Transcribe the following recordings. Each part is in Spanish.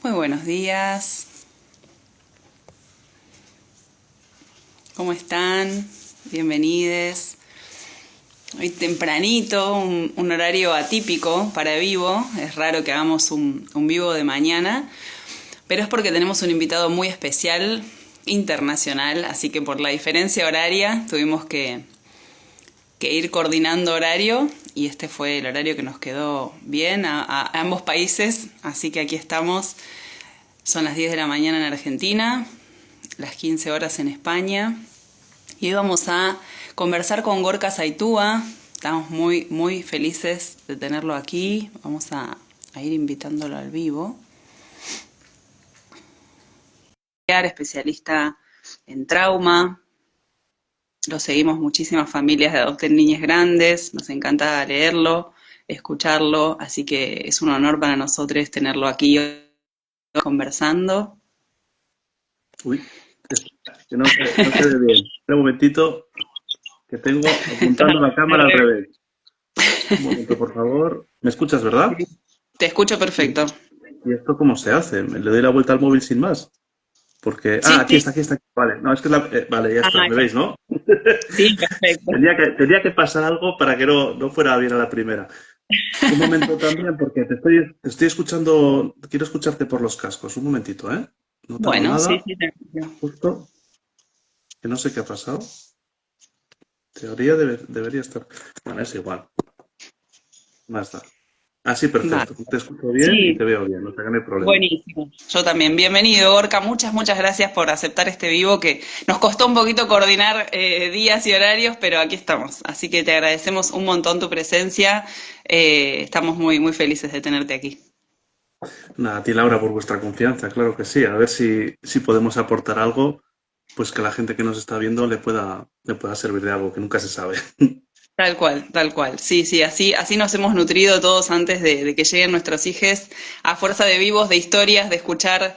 Muy buenos días. ¿Cómo están? Bienvenidos. Hoy tempranito, un horario atípico para vivo. Es raro que hagamos un vivo de mañana, pero es porque tenemos un invitado muy especial, internacional, así que por la diferencia horaria tuvimos que ir coordinando horario y este fue el horario que nos quedó bien a ambos países, así que aquí estamos. Son las 10 de la mañana en Argentina, las 15 horas en España. Y hoy vamos a conversar con Gorka Zaytúa. Estamos muy felices de tenerlo aquí. Vamos a ir invitándolo al vivo. Especialista en trauma. Lo seguimos muchísimas familias de adopten niñas grandes. Nos encanta leerlo, escucharlo. Así que es un honor para nosotros tenerlo aquí conversando. Uy, que no se ve bien. Espera un momentito, que tengo apuntando la cámara al revés. Un momento, por favor. ¿Me escuchas, verdad? Te escucho perfecto. ¿Y esto cómo se hace? ¿Me le doy la vuelta al móvil sin más? Porque... Ah, Sí, aquí sí. está, aquí está. Vale, no, es que vale, ya está. Ah, ¿Me veis, no? sí, perfecto. Tenía que pasar algo para que no fuera bien a la primera. Un momento también, porque te estoy escuchando, quiero escucharte por los cascos. Un momentito, ¿eh? No tardo Bueno, sí, nada, sí, tranquilo. justo, que no sé qué ha pasado. Teoría debería estar. Bueno, es igual. Más da. Así, Vale. perfecto. Te escucho bien y Sí, te veo bien, o sea que no hay problema. buenísimo. Yo también. Bienvenido, Gorka. Muchas gracias por aceptar este vivo que nos costó un poquito coordinar días y horarios, pero aquí estamos. Así que te agradecemos un montón tu presencia. Estamos muy felices de tenerte aquí. Nada, a ti, Laura, por vuestra confianza, claro que sí. A ver si podemos aportar algo, pues que la gente que nos está viendo le pueda servir de algo, que nunca se sabe. Tal cual, tal cual. Sí, sí, así nos hemos nutrido todos antes de que lleguen nuestros hijos a fuerza de vivos, de historias, de escuchar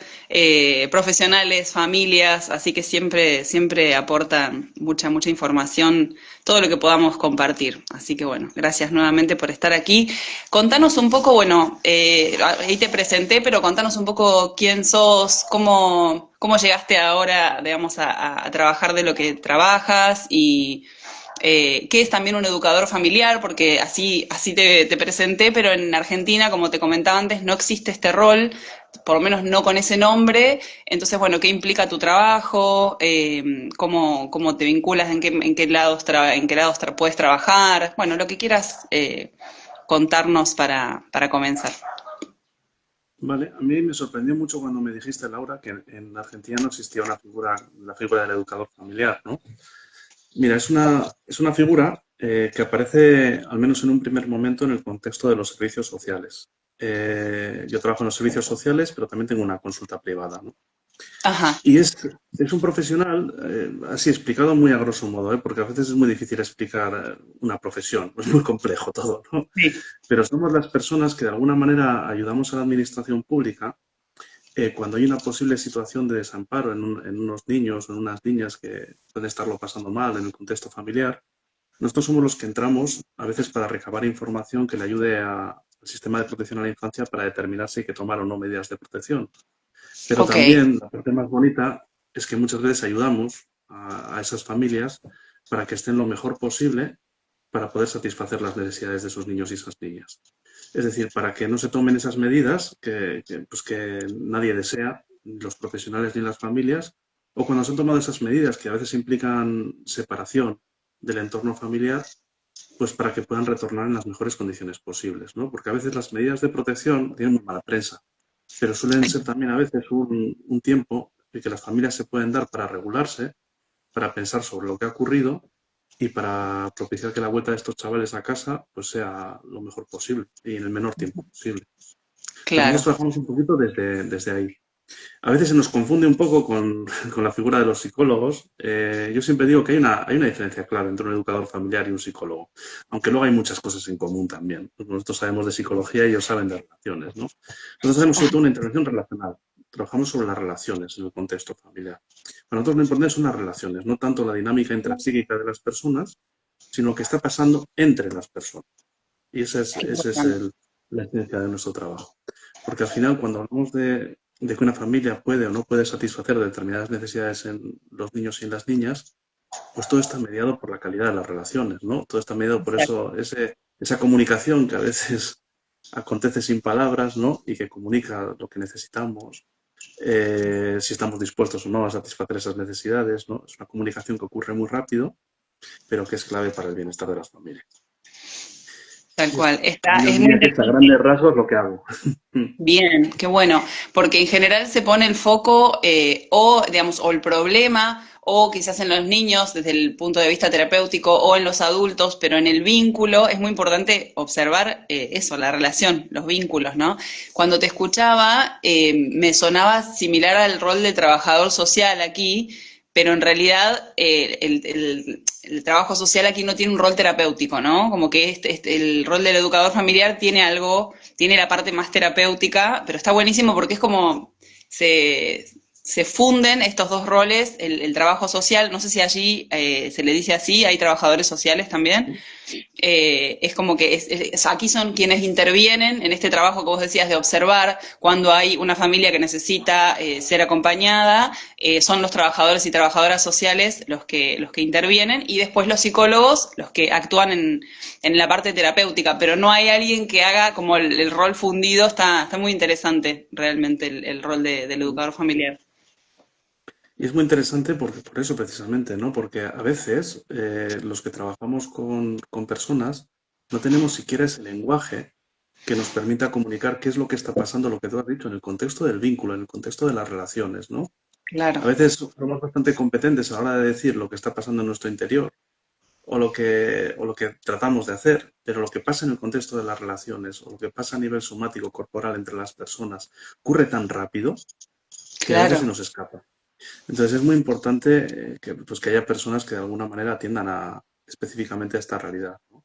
profesionales, familias, así que siempre aportan mucha información, todo lo que podamos compartir. Así que bueno, gracias nuevamente por estar aquí. Contanos un poco, bueno, ahí te presenté, pero contanos un poco quién sos, cómo llegaste ahora, digamos, a trabajar de lo que trabajas y que es también un educador familiar, porque así te presenté, pero en Argentina, como te comentaba antes, no existe este rol, por lo menos no con ese nombre. Entonces, bueno, ¿qué implica tu trabajo? ¿Cómo te vinculas? ¿En qué lados puedes trabajar? Bueno, lo que quieras contarnos para comenzar. Vale, a mí me sorprendió mucho cuando me dijiste, Laura, que en Argentina no existía la figura del educador familiar, ¿no? Mira, es una figura que aparece, al menos en un primer momento, en el contexto de los servicios sociales. Yo trabajo en los servicios sociales, pero también tengo una consulta privada, ¿no? Ajá, Y es un profesional, así explicado muy a grosso modo, ¿eh? Porque a veces es muy difícil explicar una profesión, es muy complejo todo, ¿no? sí, Pero somos las personas que de alguna manera ayudamos a la administración pública cuando hay una posible situación de desamparo en unos niños o en unas niñas que pueden estarlo pasando mal en el contexto familiar. Nosotros somos los que entramos a veces para recabar información que le ayude al sistema de protección a la infancia para determinar si hay que tomar o no medidas de protección. Pero ok, también la parte más bonita es que muchas veces ayudamos a esas familias para que estén lo mejor posible para poder satisfacer las necesidades de esos niños y esas niñas. Es decir, para que no se tomen esas medidas que nadie desea, ni los profesionales ni las familias, o cuando se han tomado esas medidas que a veces implican separación del entorno familiar, pues para que puedan retornar en las mejores condiciones posibles, ¿no? Porque a veces las medidas de protección tienen muy mala prensa, pero suelen ser también a veces un tiempo que las familias se pueden dar para regularse, para pensar sobre lo que ha ocurrido y para propiciar que la vuelta de estos chavales a casa pues sea lo mejor posible y en el menor tiempo posible. Entonces claro. nosotros trabajamos un poquito desde ahí. A veces se nos confunde un poco con la figura de los psicólogos. Yo siempre digo que hay una diferencia clara entre un educador familiar y un psicólogo, aunque luego hay muchas cosas en común también. Nosotros sabemos de psicología y ellos saben de relaciones, ¿no? Nosotros hacemos sobre todo una intervención relacional. Trabajamos sobre las relaciones en el contexto familiar. Para nosotros lo importante son las relaciones, no tanto la dinámica intrapsíquica de las personas, sino lo que está pasando entre las personas. Y esa es Importante. la esencia de nuestro trabajo. Porque al final, cuando hablamos de que una familia puede o no puede satisfacer determinadas necesidades en los niños y en las niñas, pues todo está mediado por la calidad de las relaciones, ¿no? Todo está mediado por Exacto. eso, esa comunicación que a veces acontece sin palabras, ¿no? Y que comunica lo que necesitamos, si estamos dispuestos o no a satisfacer esas necesidades, ¿no? Es una comunicación que ocurre muy rápido, pero que es clave para el bienestar de las familias. Tal Y cual. esto, yo Es muy diría que es a interesante. grandes rasgos lo que hago. Bien, qué bueno, porque en general se pone el foco o, digamos, o el problema, o quizás en los niños desde el punto de vista terapéutico, o en los adultos, pero en el vínculo es muy importante observar eso, la relación, los vínculos, ¿no? Cuando te escuchaba, me sonaba similar al rol de trabajador social aquí, pero en realidad el trabajo social aquí no tiene un rol terapéutico, ¿no? Como que el rol del educador familiar tiene algo, tiene la parte más terapéutica, pero está buenísimo porque es como se, se funden estos dos roles, el trabajo social, no sé si allí se le dice así, hay trabajadores sociales también, es como que aquí son quienes intervienen en este trabajo que vos decías de observar cuando hay una familia que necesita ser acompañada, son los trabajadores y trabajadoras sociales los que intervienen y después los psicólogos los que actúan en la parte terapéutica, pero no hay alguien que haga como el rol fundido, está muy interesante realmente el rol del educador familiar. Y es muy interesante porque, por eso precisamente, ¿no? Porque a veces los que trabajamos con personas no tenemos siquiera ese lenguaje que nos permita comunicar qué es lo que está pasando, lo que tú has dicho, en el contexto del vínculo, en el contexto de las relaciones, ¿no? Claro, A veces somos bastante competentes a la hora de decir lo que está pasando en nuestro interior o lo que tratamos de hacer, pero lo que pasa en el contexto de las relaciones o lo que pasa a nivel somático, corporal entre las personas, ocurre tan rápido que a veces se claro. nos escapa. Entonces es muy importante pues, que haya personas que de alguna manera atiendan específicamente a esta realidad, ¿no?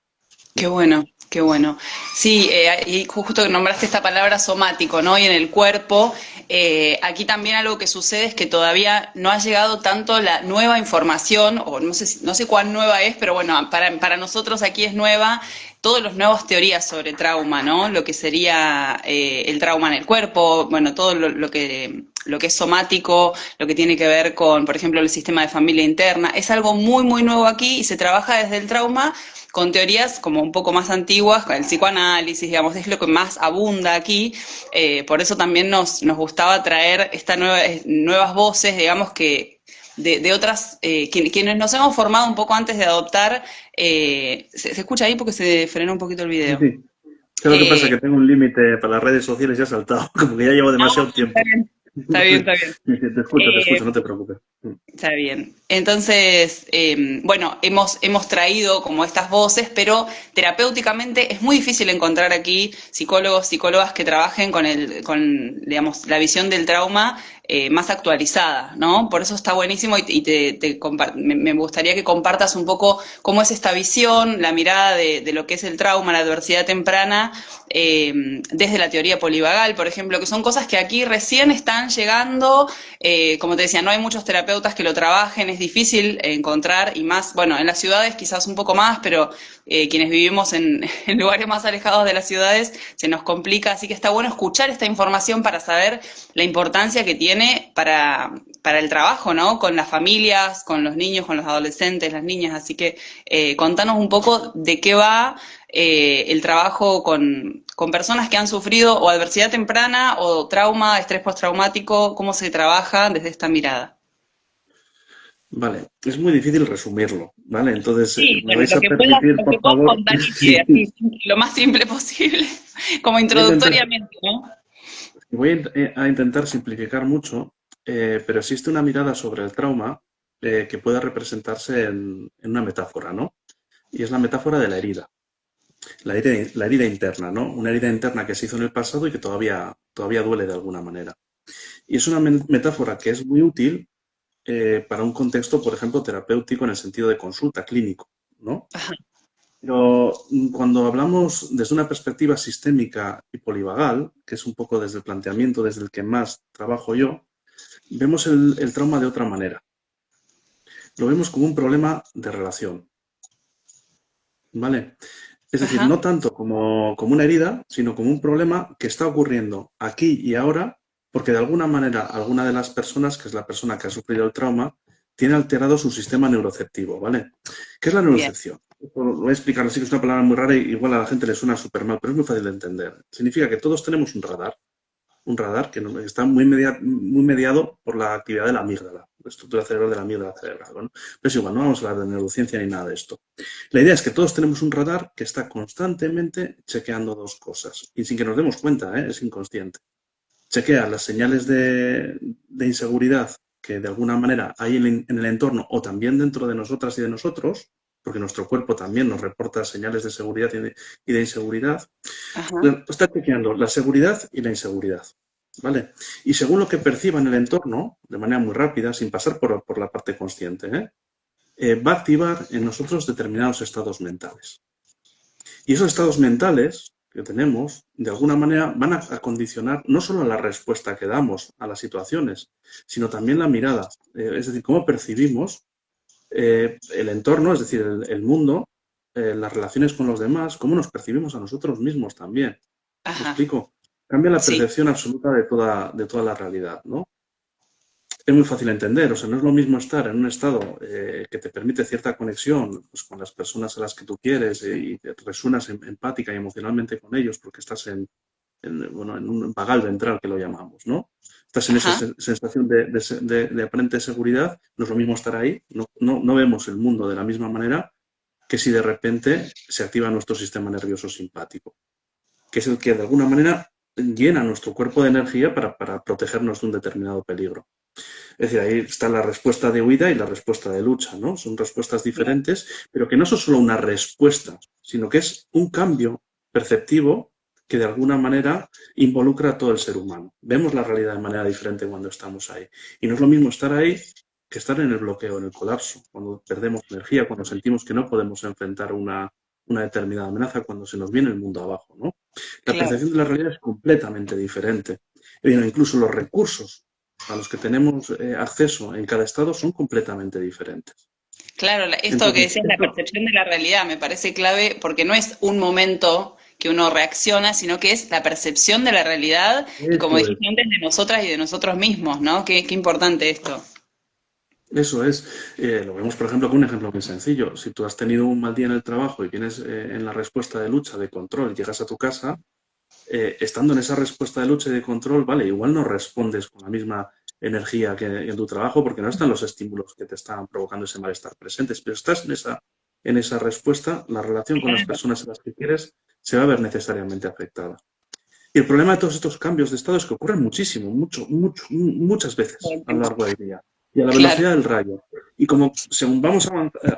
Qué bueno, qué bueno. Sí, y justo que nombraste esta palabra somático, ¿no? Y en el cuerpo, aquí también algo que sucede es que todavía no ha llegado tanto la nueva información, o no sé, no sé cuán nueva es, pero bueno, para nosotros aquí es nueva, todas las nuevas teorías sobre trauma, ¿no? Lo que sería el trauma en el cuerpo, bueno, todo lo que es somático, lo que tiene que ver con, por ejemplo, el sistema de familia interna, es algo muy, muy nuevo aquí y se trabaja desde el trauma con teorías como un poco más antiguas, con el psicoanálisis, digamos, es lo que más abunda aquí. Por eso también nos gustaba traer estas nuevas voces, digamos, que de otras, quienes nos hemos formado un poco antes de adoptar. Se escucha ahí porque se frenó un poquito el Sí, video. sí. ¿Qué es lo que pasa? Eh, Que tengo un límite para las redes sociales y ha saltado, como que ya llevo no, demasiado está tiempo. bien, está bien, Sí, está bien. sí, sí, te Eh, escucho, no te preocupes. Está bien. Entonces, bueno, hemos traído como estas voces, pero terapéuticamente es muy difícil encontrar aquí psicólogos, psicólogas que trabajen digamos, la visión del trauma más actualizada, ¿no? Por eso está buenísimo y me gustaría que compartas un poco cómo es esta visión, la mirada de lo que es el trauma, la adversidad temprana, desde la teoría polivagal, por ejemplo, que son cosas que aquí recién están llegando, como te decía, no hay muchos terapeutas que lo trabajen, es difícil encontrar y más, bueno, en las ciudades quizás un poco más, pero quienes vivimos en lugares más alejados de las ciudades se nos complica, así que está bueno escuchar esta información para saber la importancia que tiene para el trabajo, ¿no? Con las familias, con los niños, con los adolescentes, las niñas, así que contanos un poco de qué va el trabajo con personas que han sufrido o adversidad temprana o trauma, estrés postraumático, cómo se trabaja desde esta mirada. Vale, es muy difícil resumirlo, ¿vale? Entonces, Sí, me bueno, vais a permitir, lo que por puedas favor, contar y sí, así, lo más simple posible, como voy a intentar, introductoriamente, ¿no? a intentar simplificar mucho, pero existe una mirada sobre el trauma que puede representarse en una metáfora, ¿no? Y es la metáfora de la herida interna, ¿no? Una herida interna que se hizo en el pasado y que todavía duele de alguna manera. Y es una metáfora que es muy útil para un contexto, por ejemplo, terapéutico en el sentido de consulta clínico, ¿no? Pero cuando hablamos desde una perspectiva sistémica y polivagal, que es un poco desde el planteamiento desde el que más trabajo yo, vemos el trauma de otra manera. Lo vemos como un problema de relación, ¿vale? Es decir, Ajá, no tanto como una herida, sino como un problema que está ocurriendo aquí y ahora, porque de alguna manera alguna de las personas, que es la persona que ha sufrido el trauma, tiene alterado su sistema neuroceptivo, ¿vale? ¿Qué es la Bien. neurocepción? Lo voy a explicar así, que es una palabra muy rara y igual a la gente le suena súper mal, pero es muy fácil de entender. Significa que todos tenemos un radar que está muy mediado por la actividad de la amígdala, la estructura cerebral de la amígdala cerebral. ¿No? Pero es igual, no vamos a hablar de neurociencia ni nada de esto. La idea es que todos tenemos un radar que está constantemente chequeando dos cosas y sin que nos demos cuenta, es inconsciente. Chequea las señales de inseguridad que de alguna manera hay en el entorno o también dentro de nosotras y de nosotros, porque nuestro cuerpo también nos reporta señales de seguridad y de inseguridad. Ajá. Está chequeando la seguridad y la inseguridad. ¿Vale? Y según lo que perciba en el entorno, de manera muy rápida, sin pasar por la parte consciente, va a activar en nosotros determinados estados mentales. Y esos estados mentales que tenemos, de alguna manera, van a condicionar no solo la respuesta que damos a las situaciones, sino también la mirada. Es decir, cómo percibimos el entorno, es decir, el mundo, las relaciones con los demás, cómo nos percibimos a nosotros mismos también. ¿Me Ajá. explico? Cambia la Sí. percepción absoluta de toda la realidad, ¿no? Es muy fácil de entender, o sea, no es lo mismo estar en un estado que te permite cierta conexión pues, con las personas a las que tú quieres y te resuenas empática y emocionalmente con ellos porque estás bueno, en un vagal ventral que lo llamamos, ¿no? Estás en esa Ajá. sensación de aparente seguridad, no es lo mismo estar ahí, no vemos el mundo de la misma manera que si de repente se activa nuestro sistema nervioso simpático, que es el que de alguna manera llena nuestro cuerpo de energía para protegernos de un determinado peligro. Es decir, ahí está la respuesta de huida y la respuesta de lucha, ¿no? Son respuestas Bien. diferentes, pero que no son solo una respuesta, sino que es un cambio perceptivo que de alguna manera involucra a todo el ser humano. Vemos la realidad de manera diferente cuando estamos ahí. Y no es lo mismo estar ahí que estar en el bloqueo, en el colapso, cuando perdemos energía, cuando sentimos que no podemos enfrentar una determinada amenaza, cuando se nos viene el mundo abajo, ¿no? La Claro. percepción de la realidad es completamente diferente. Incluso los recursos a los que tenemos acceso en cada estado son completamente diferentes. Claro, esto que Entonces, decías, la esto, percepción de la realidad, me parece clave porque no es un momento que uno reacciona, sino que es la percepción de la realidad y como eso es, dijiste antes, de nosotras y de nosotros mismos, ¿no? Qué importante esto. eso es. Lo vemos, por ejemplo, con un ejemplo muy sencillo. Si tú has tenido un mal día en el trabajo y vienes en la respuesta de lucha, de control, llegas a tu casa, estando en esa respuesta de lucha y de control, vale, igual no respondes con la misma energía que en tu trabajo porque no están los estímulos que te están provocando ese malestar presentes, pero estás en esa respuesta, la relación con las Claro. personas a las que quieres se va a ver necesariamente afectada. Y el problema de todos estos cambios de estado es que ocurren muchísimo, muchas veces a lo largo del día y a la Claro. velocidad del rayo. Y como según vamos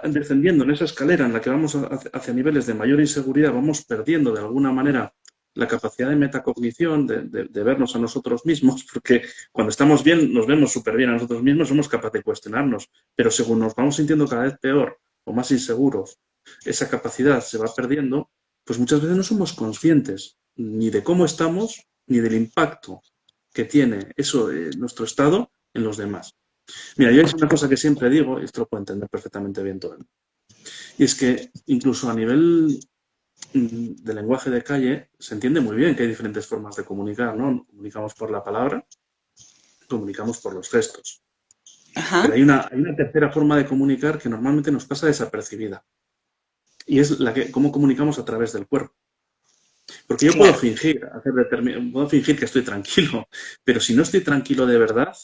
descendiendo en esa escalera en la que vamos hacia niveles de mayor inseguridad, vamos perdiendo de alguna manera la capacidad de metacognición, de vernos a nosotros mismos, porque cuando estamos bien nos vemos súper bien a nosotros mismos, somos capaces de cuestionarnos, pero según nos vamos sintiendo cada vez peor o más inseguros, esa capacidad se va perdiendo, pues muchas veces no somos conscientes ni de cómo estamos, ni del impacto que tiene eso, nuestro estado, en los demás. Mira, yo es una cosa que siempre digo, y esto lo puede entender perfectamente bien todo el mundo, y es que incluso a nivel de lenguaje de calle se entiende muy bien que hay diferentes formas de comunicar, ¿no? Comunicamos por la palabra, comunicamos por los gestos. Pero Ajá. hay una tercera forma de comunicar que normalmente nos pasa desapercibida, y es la que cómo comunicamos a través del cuerpo. Porque yo puedo Claro. fingir, puedo fingir que estoy tranquilo, pero si no estoy tranquilo de verdad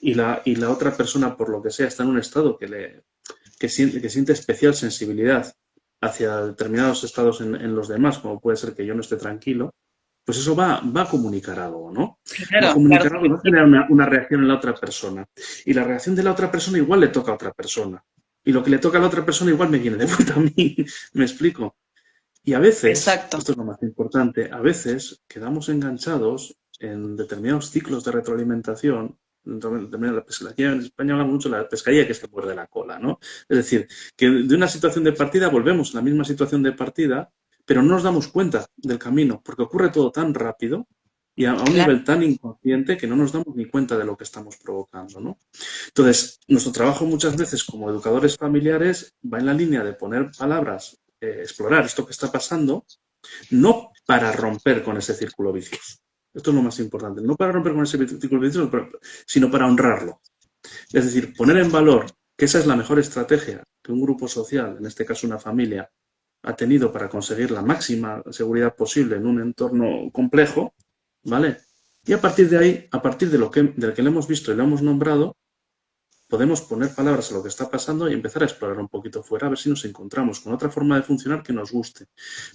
y la otra persona, por lo que sea, está en un estado que siente especial sensibilidad hacia determinados estados en los demás, como puede ser que yo no esté tranquilo, pues eso va a comunicar algo, ¿no? Va a Claro, claro. comunicar algo y va a generar una reacción en la otra persona. Y la reacción de la otra persona igual le toca a otra persona. Y lo que le toca a la otra persona igual me viene de vuelta a mí. ¿Me explico? Y a veces, Exacto. esto es lo más importante, a veces quedamos enganchados en determinados ciclos de retroalimentación. Aquí en España hablamos mucho de la pescadilla que se muerde la cola, ¿no? Es decir, que de una situación de partida volvemos a la misma situación de partida, pero no nos damos cuenta del camino, porque ocurre todo tan rápido y a un Claro. nivel tan inconsciente que no nos damos ni cuenta de lo que estamos provocando, ¿no? Entonces, nuestro trabajo muchas veces como educadores familiares va en la línea de poner palabras, explorar esto que está pasando, no para romper con ese círculo vicioso. Esto es lo más importante. No para romper con ese círculo vicioso, sino para honrarlo. Es decir, poner en valor que esa es la mejor estrategia que un grupo social, en este caso una familia, ha tenido para conseguir la máxima seguridad posible en un entorno complejo, ¿vale? Y a partir de ahí, a partir de del que le hemos visto y lo hemos nombrado, podemos poner palabras a lo que está pasando y empezar a explorar un poquito fuera, a ver si nos encontramos con otra forma de funcionar que nos guste.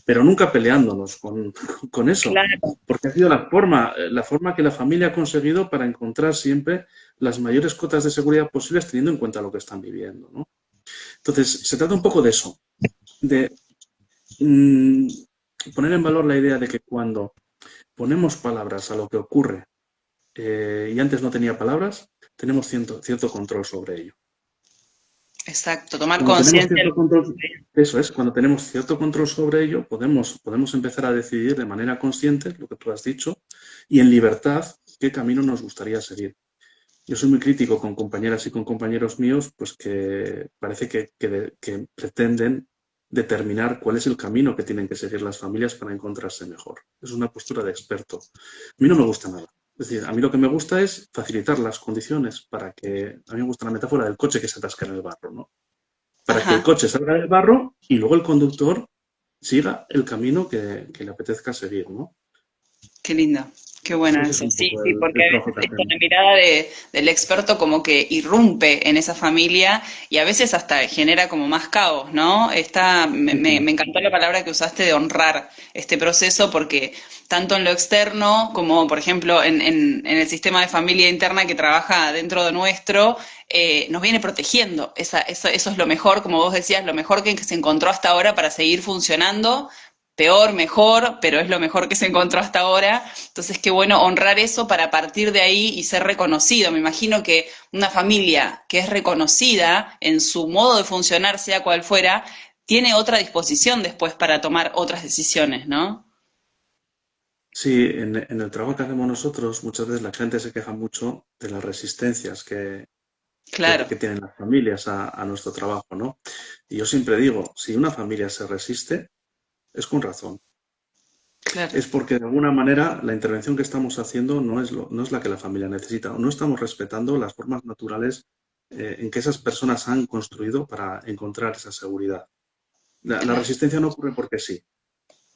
Pero nunca peleándonos con eso, Claro. porque ha sido la forma que la familia ha conseguido para encontrar siempre las mayores cotas de seguridad posibles teniendo en cuenta lo que están viviendo, ¿no? Entonces, se trata un poco de eso, de mmm, poner en valor la idea de que cuando ponemos palabras a lo que ocurre y antes no tenía palabras, tenemos cierto control sobre ello. Exacto, tomar Cuando tenemos conciencia. cierto control, eso es, cuando tenemos cierto control sobre ello, podemos empezar a decidir de manera consciente, lo que tú has dicho, y en libertad qué camino nos gustaría seguir. Yo soy muy crítico con compañeras y con compañeros míos, pues que parece que pretenden determinar cuál es el camino que tienen que seguir las familias para encontrarse mejor. Es una postura de experto. A mí no me gusta nada. Es decir, a mí lo que me gusta es facilitar las condiciones para que, a mí me gusta la metáfora del coche que se atasca en el barro, ¿no? Para que el Ajá, coche salga del barro y luego el conductor siga el camino que le apetezca seguir, ¿no? qué lindo, qué bueno Ese es eso. un Sí, poco sí, porque el a trabajo veces que esta hacemos. mirada del experto como que irrumpe en esa familia y a veces hasta genera como más caos, ¿no? Me encantó la palabra que usaste de honrar este proceso porque tanto en lo externo como, por ejemplo, en el sistema de familia interna que trabaja dentro de nuestro, nos viene protegiendo. Eso es lo mejor, como vos decías, lo mejor que se encontró hasta ahora para seguir funcionando. Peor, mejor, pero es lo mejor que se encontró hasta ahora. Entonces, qué bueno honrar eso para partir de ahí y ser reconocido. Me imagino que una familia que es reconocida en su modo de funcionar, sea cual fuera, tiene otra disposición después para tomar otras decisiones, ¿no? Sí, en el trabajo que hacemos nosotros, muchas veces la gente se queja mucho de las resistencias Claro, que tienen las familias a nuestro trabajo, ¿no? Y yo siempre digo, si una familia se resiste, es con razón. claro. Es porque de alguna manera la intervención que estamos haciendo no es la que la familia necesita, o no estamos respetando las formas naturales en que esas personas han construido para encontrar esa seguridad. La Claro. resistencia no ocurre porque sí,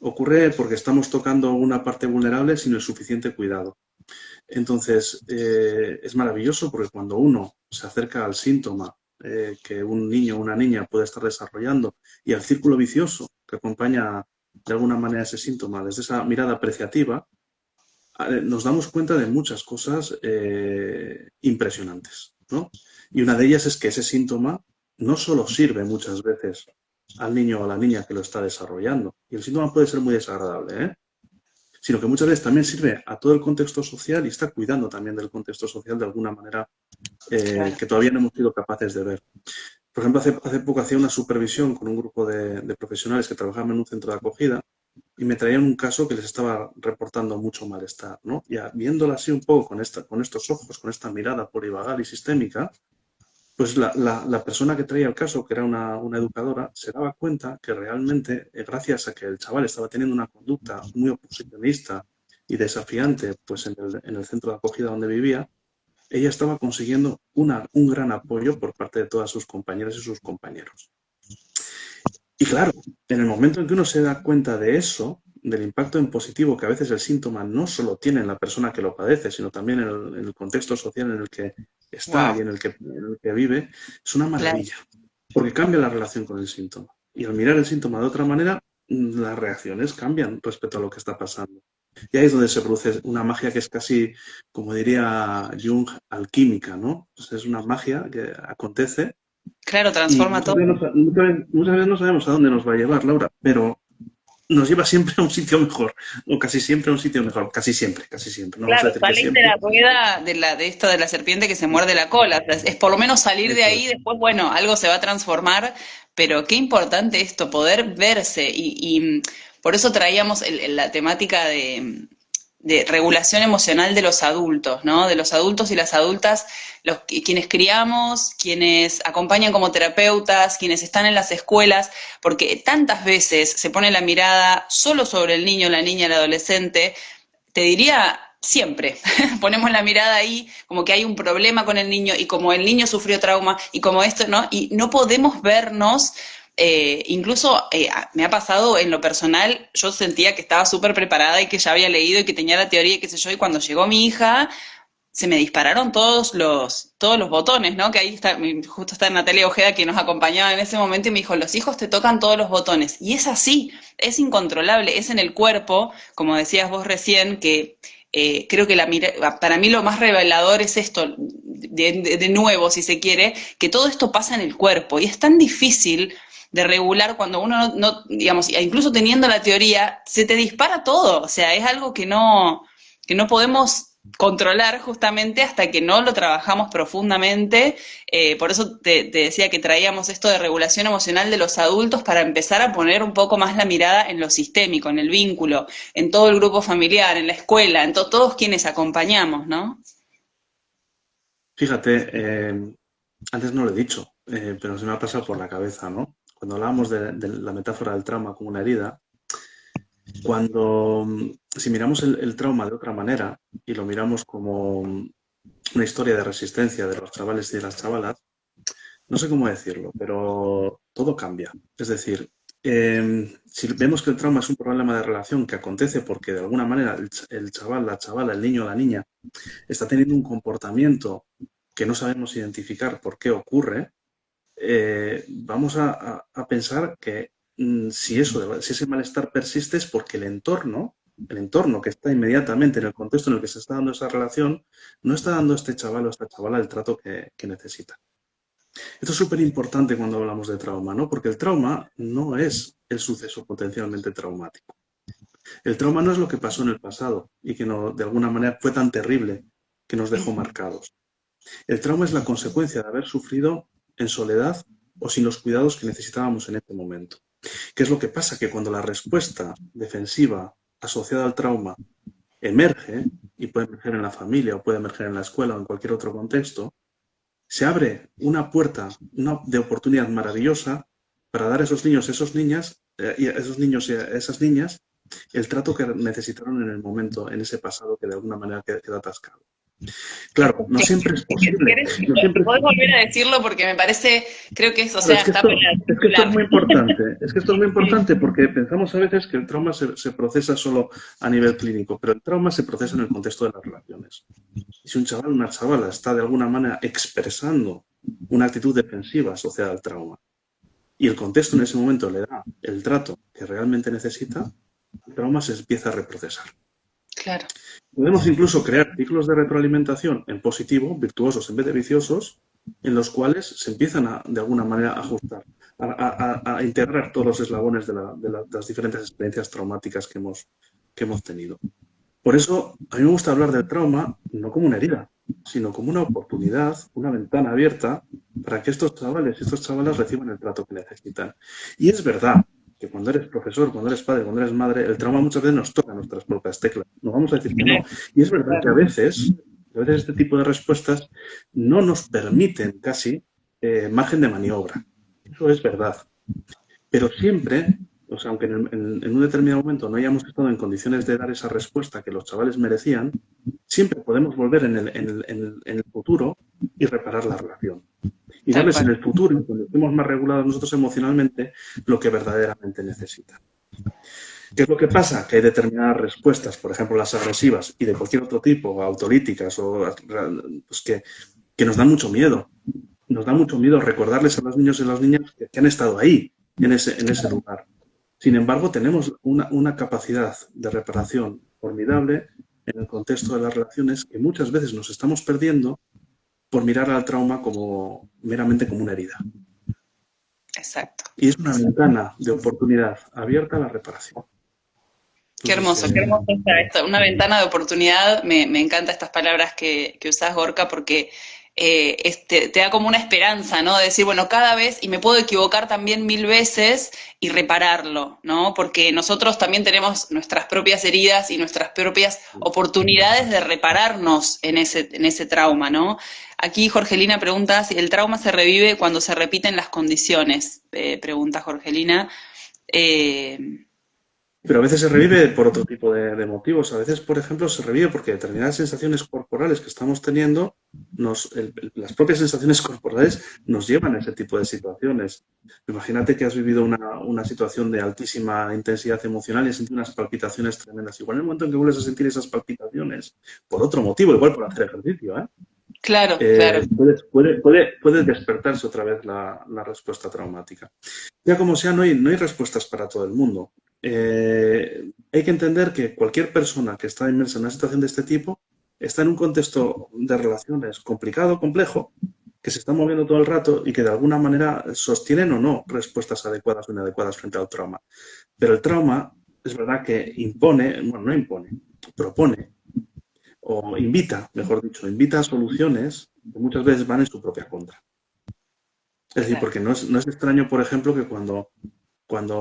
ocurre porque estamos tocando una parte vulnerable sin el suficiente cuidado. Entonces, es maravilloso porque cuando uno se acerca al síntoma que un niño o una niña puede estar desarrollando y al círculo vicioso que acompaña de alguna manera ese síntoma desde esa mirada apreciativa, nos damos cuenta de muchas cosas impresionantes, ¿no? Y una de ellas es que ese síntoma no solo sirve muchas veces al niño o a la niña que lo está desarrollando, y el síntoma puede ser muy desagradable, ¿eh? Sino que muchas veces también sirve a todo el contexto social y está cuidando también del contexto social de alguna manera Claro. que todavía no hemos sido capaces de ver. Por ejemplo, hace poco hacía una supervisión con un grupo de profesionales que trabajaban en un centro de acogida y me traían un caso que les estaba reportando mucho malestar, ¿no? Ya viéndola así un poco con estos ojos, con esta mirada polivagal y sistémica, pues la persona que traía el caso, que era una educadora, se daba cuenta que realmente, gracias a que el chaval estaba teniendo una conducta muy oposicionista y desafiante pues en el centro de acogida donde vivía, ella estaba consiguiendo un gran apoyo por parte de todas sus compañeras y sus compañeros. Y claro, en el momento en que uno se da cuenta de eso, del impacto en positivo que a veces el síntoma no solo tiene en la persona que lo padece, sino también en el contexto social en el que está y Wow. en el que vive, es una Claro. maravilla, porque cambia la relación con el síntoma. Y al mirar el síntoma de otra manera, las reacciones cambian respecto a lo que está pasando. Y ahí es donde se produce una magia que es casi, como diría Jung, alquímica, ¿no? Pues es una magia que acontece Claro, y transforma todo. muchas veces no sabemos a dónde nos va a llevar, Laura, pero nos lleva siempre a un sitio mejor, o casi siempre a un sitio mejor, casi siempre, no vamos a Claro, decir que salís de siempre. la rueda de esto de la serpiente que se muerde la cola. O sea, es por lo menos salir de Eso ahí, es. después, bueno, algo se va a transformar, pero qué importante esto, poder verse. Por eso traíamos la temática de regulación emocional de los adultos, ¿no? De los adultos y las adultas, quienes criamos, quienes acompañan como terapeutas, quienes están en las escuelas, porque tantas veces se pone la mirada solo sobre el niño, la niña, el adolescente, te diría siempre. Ponemos la mirada ahí, como que hay un problema con el niño y como el niño sufrió trauma y como esto, ¿no? Y no podemos vernos, incluso me ha pasado en lo personal, yo sentía que estaba súper preparada y que ya había leído y que tenía la teoría y qué sé yo, y cuando llegó mi hija, se me dispararon todos los botones, ¿no? Que ahí está, justo está Natalia Ojeda que nos acompañaba en ese momento y me dijo, los hijos te tocan todos los botones. Y es así, es incontrolable, es en el cuerpo, como decías vos recién, que creo que para mí lo más revelador es esto, de nuevo, si se quiere, que todo esto pasa en el cuerpo y es tan difícil de regular cuando uno digamos, incluso teniendo la teoría, se te dispara todo, o sea, es algo que no podemos controlar justamente hasta que no lo trabajamos profundamente. Por eso te decía que traíamos esto de regulación emocional de los adultos para empezar a poner un poco más la mirada en lo sistémico, en el vínculo, en todo el grupo familiar, en la escuela, en todos quienes acompañamos, ¿no? Fíjate, antes no lo he dicho, pero se me ha pasado por la cabeza, ¿no? Cuando hablábamos de la metáfora del trauma como una herida, si miramos el trauma de otra manera y lo miramos como una historia de resistencia de los chavales y de las chavalas, no sé cómo decirlo, pero todo cambia. Es decir, si vemos que el trauma es un problema de relación que acontece porque de alguna manera el chaval, la chavala, el niño o la niña está teniendo un comportamiento que no sabemos identificar por qué ocurre, vamos a pensar que si ese malestar persiste es porque el entorno que está inmediatamente en el contexto en el que se está dando esa relación, no está dando a este chaval o a esta chavala el trato que necesita. Esto es súper importante cuando hablamos de trauma, ¿no? Porque el trauma no es el suceso potencialmente traumático. El trauma no es lo que pasó en el pasado y que de alguna manera fue tan terrible que nos dejó marcados. El trauma es la consecuencia de haber sufrido en soledad o sin los cuidados que necesitábamos en este momento. ¿Qué es lo que pasa? Que cuando la respuesta defensiva asociada al trauma emerge, y puede emerger en la familia o puede emerger en la escuela o en cualquier otro contexto, se abre una puerta de oportunidad maravillosa para dar a esos niños, y a esos niños y a esas niñas el trato que necesitaron en el momento, en ese pasado que de alguna manera queda atascado. Claro, no siempre es posible. No siempre Podés volver a decirlo porque me parece, creo que eso, o Claro, sea, está para es que esto es hablar. muy importante. Es que esto es muy importante porque pensamos a veces que el trauma se procesa solo a nivel clínico, pero el trauma se procesa en el contexto de las relaciones. Y si un chaval o una chavala está de alguna manera expresando una actitud defensiva asociada al trauma y el contexto en ese momento le da el trato que realmente necesita, el trauma se empieza a reprocesar. Claro. Podemos incluso crear ciclos de retroalimentación en positivo, virtuosos en vez de viciosos, en los cuales se empiezan de alguna manera a ajustar, a integrar todos los eslabones de las diferentes experiencias traumáticas que hemos tenido. Por eso, a mí me gusta hablar del trauma no como una herida, sino como una oportunidad, una ventana abierta para que estos chavales y estas chavalas reciban el trato que necesitan. Y es verdad que cuando eres profesor, cuando eres padre, cuando eres madre, el trauma muchas veces nos toca nuestras propias teclas. No vamos a decir que no. Y es verdad que a veces este tipo de respuestas no nos permiten casi margen de maniobra. Eso es verdad. Pero siempre, o sea, aunque en un determinado momento no hayamos estado en condiciones de dar esa respuesta que los chavales merecían, siempre podemos volver en el futuro y reparar la relación. Y darles en el futuro, cuando estemos más regulados nosotros emocionalmente, lo que verdaderamente necesitan. ¿Qué es lo que pasa? Que hay determinadas respuestas, por ejemplo las agresivas y de cualquier otro tipo, autolíticas, pues que nos dan mucho miedo. Nos da mucho miedo recordarles a los niños y a las niñas que han estado ahí, en ese lugar. Sin embargo, tenemos una capacidad de reparación formidable en el contexto de las relaciones que muchas veces nos estamos perdiendo por mirar al trauma meramente como una herida. Exacto. Y es una ventana de oportunidad abierta a la reparación. Qué hermoso está esto. Una ventana de oportunidad. Me encantan estas palabras que usás, Gorka, porque te da como una esperanza, ¿no? De decir, bueno, cada vez, y me puedo equivocar también 1000 veces y repararlo, ¿no? Porque nosotros también tenemos nuestras propias heridas y nuestras propias oportunidades de repararnos en ese trauma, ¿no? Aquí Jorgelina pregunta si el trauma se revive cuando se repiten las condiciones, pregunta Jorgelina. Pero a veces se revive por otro tipo de motivos. A veces, por ejemplo, se revive porque determinadas sensaciones corporales que estamos teniendo, las propias sensaciones corporales nos llevan a ese tipo de situaciones. Imagínate que has vivido una situación de altísima intensidad emocional y has sentido unas palpitaciones tremendas. Igual en el momento en que vuelves a sentir esas palpitaciones, por otro motivo, igual por hacer ejercicio, ¿eh? Claro, claro. Puede despertarse otra vez la respuesta traumática. Ya como sea, no hay respuestas para todo el mundo. Hay que entender que cualquier persona que está inmersa en una situación de este tipo está en un contexto de relaciones complicado, complejo, que se está moviendo todo el rato y que de alguna manera sostienen o no respuestas adecuadas o inadecuadas frente al trauma. Pero el trauma es verdad que impone, bueno, no impone, propone o invita, mejor dicho, invita a soluciones que muchas veces van en su propia contra. Es decir, Claro. porque no es extraño, por ejemplo, que cuando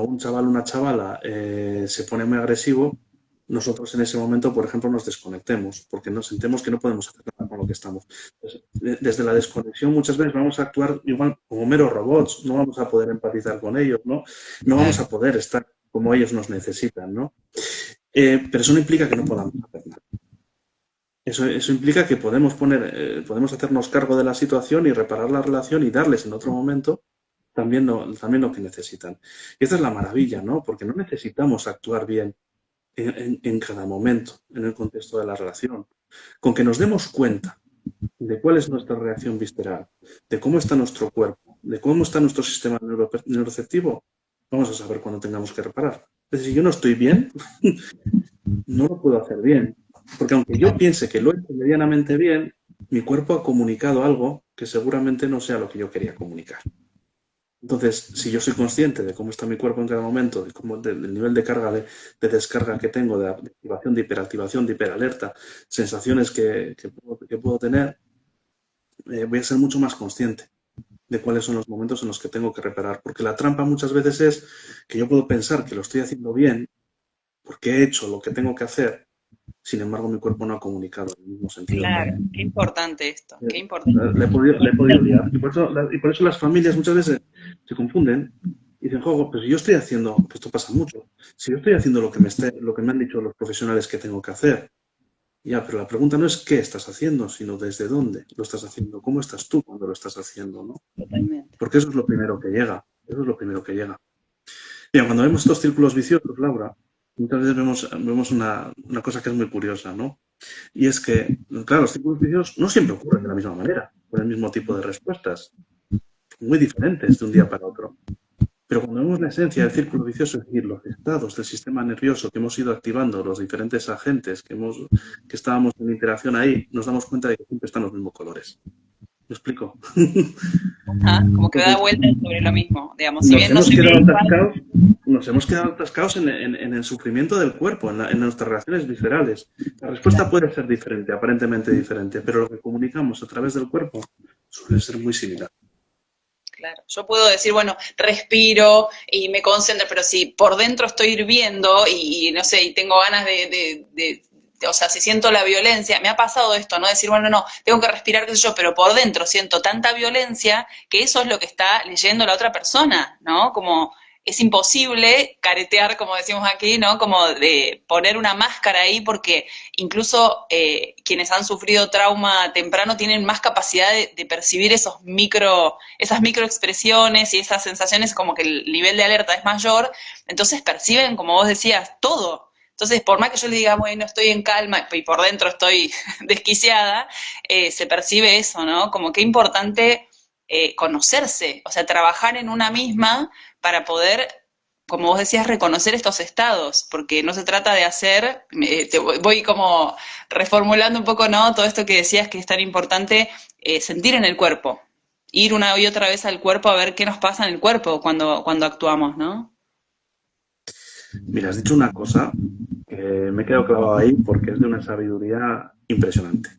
un chaval o una chavala se pone muy agresivo, nosotros en ese momento, por ejemplo, nos desconectemos, porque nos sentemos que no podemos hacer nada con lo que estamos. Entonces, desde la desconexión muchas veces vamos a actuar igual como meros robots, no vamos a poder empatizar con ellos, no vamos Claro. a poder estar como ellos nos necesitan, ¿no? Pero eso no implica que no podamos hacer nada. Eso implica que podemos hacernos cargo de la situación y reparar la relación y darles en otro momento también lo que necesitan. Y esta es la maravilla, ¿no? Porque no necesitamos actuar bien en cada momento, en el contexto de la relación. Con que nos demos cuenta de cuál es nuestra reacción visceral, de cómo está nuestro cuerpo, de cómo está nuestro sistema neuroreceptivo, vamos a saber cuándo tengamos que reparar. Es decir, si yo no estoy bien, no lo puedo hacer bien. Porque aunque yo piense que lo he hecho medianamente bien, mi cuerpo ha comunicado algo que seguramente no sea lo que yo quería comunicar. Entonces, si yo soy consciente de cómo está mi cuerpo en cada momento, del nivel de carga, de descarga que tengo, de activación, de hiperactivación, de hiperalerta, sensaciones que puedo tener, voy a ser mucho más consciente de cuáles son los momentos en los que tengo que reparar. Porque la trampa muchas veces es que yo puedo pensar que lo estoy haciendo bien porque he hecho lo que tengo que hacer, sin embargo mi cuerpo no ha comunicado en el mismo sentido que Claro, yo. qué importante esto, qué importante. Le he podido liar. Y por eso las familias muchas veces se confunden y dicen, juego, pues si yo estoy haciendo, que esto pasa mucho, si yo estoy haciendo lo que me han dicho los profesionales que tengo que hacer, ya, pero la pregunta no es qué estás haciendo, sino desde dónde lo estás haciendo, cómo estás tú cuando lo estás haciendo, ¿no? Totalmente. Porque eso es lo primero que llega, eso es lo primero que llega. Mira, cuando vemos estos círculos viciosos, Laura, muchas veces vemos una cosa que es muy curiosa, ¿no? Y es que, claro, los círculos viciosos no siempre ocurren de la misma manera, con el mismo tipo de respuestas, muy diferentes de un día para otro. Pero cuando vemos la esencia del círculo vicioso, es decir, los estados del sistema nervioso que hemos ido activando, los diferentes agentes que estábamos en interacción ahí, nos damos cuenta de que siempre están los mismos colores. ¿Me explico? Ajá, como que da Entonces, vuelta sobre lo mismo, digamos, si nos bien no hemos siempre quedado es igual, atascados, nos hemos quedado atascados en el sufrimiento del cuerpo, en nuestras reacciones viscerales. La respuesta puede ser diferente, aparentemente diferente, pero lo que comunicamos a través del cuerpo suele ser muy similar. claro. Yo puedo decir, bueno, respiro y me concentro, pero si por dentro estoy hirviendo y no sé, y tengo ganas o sea, si siento la violencia, me ha pasado esto, ¿no? Decir, bueno, no, tengo que respirar, qué sé yo, pero por dentro siento tanta violencia que eso es lo que está leyendo la otra persona, ¿no? Como es imposible caretear, como decimos aquí, ¿no? Como de poner una máscara ahí porque incluso quienes han sufrido trauma temprano tienen más capacidad de percibir esas microexpresiones y esas sensaciones como que el nivel de alerta es mayor, entonces perciben, como vos decías, todo. Entonces, por más que yo le diga, bueno, estoy en calma y por dentro estoy desquiciada, se percibe eso, ¿no? Como que importante conocerse, o sea, trabajar en una misma para poder, como vos decías, reconocer estos estados, porque no se trata de hacer, te voy como reformulando un poco, ¿no? Todo esto que decías que es tan importante sentir en el cuerpo, ir una y otra vez al cuerpo a ver qué nos pasa en el cuerpo cuando actuamos, ¿no? Mira, has dicho una cosa que me he quedado clavado ahí porque es de una sabiduría impresionante.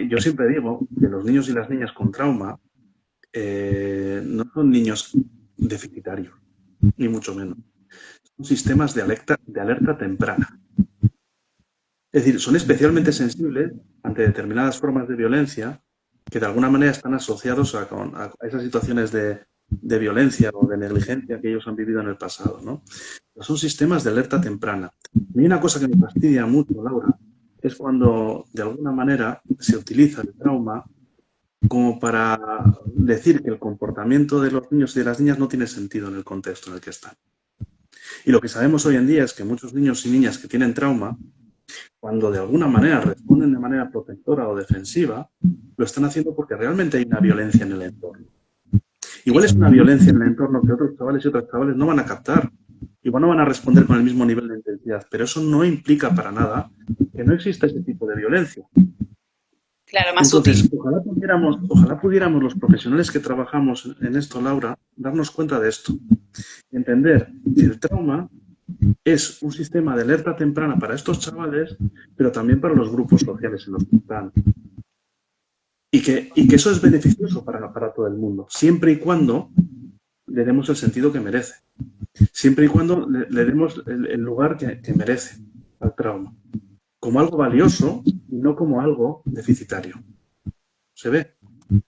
Yo siempre digo que los niños y las niñas con trauma no son niños deficitarios, ni mucho menos. Son sistemas de alerta temprana. Es decir, son especialmente sensibles ante determinadas formas de violencia que de alguna manera están asociados a esas situaciones de violencia o de negligencia que ellos han vivido en el pasado, ¿no? Son sistemas de alerta temprana. Y hay una cosa que me fastidia mucho, Laura, es cuando de alguna manera se utiliza el trauma como para decir que el comportamiento de los niños y de las niñas no tiene sentido en el contexto en el que están. Y lo que sabemos hoy en día es que muchos niños y niñas que tienen trauma, cuando de alguna manera responden de manera protectora o defensiva, lo están haciendo porque realmente hay una violencia en el entorno. Igual es una violencia en el entorno que otros chavales y otras chavales no van a captar. Igual no van a responder con el mismo nivel de intensidad, pero eso no implica para nada que no exista ese tipo de violencia. Claro, más Entonces, útil. ojalá pudiéramos los profesionales que trabajamos en esto, Laura, darnos cuenta de esto. Entender que el trauma es un sistema de alerta temprana para estos chavales, pero también para los grupos sociales en los que están. Y que eso es beneficioso para todo el mundo, siempre y cuando le demos el sentido que merece. Siempre y cuando le demos el lugar que merece al trauma. Como algo valioso y no como algo deficitario. ¿Se ve?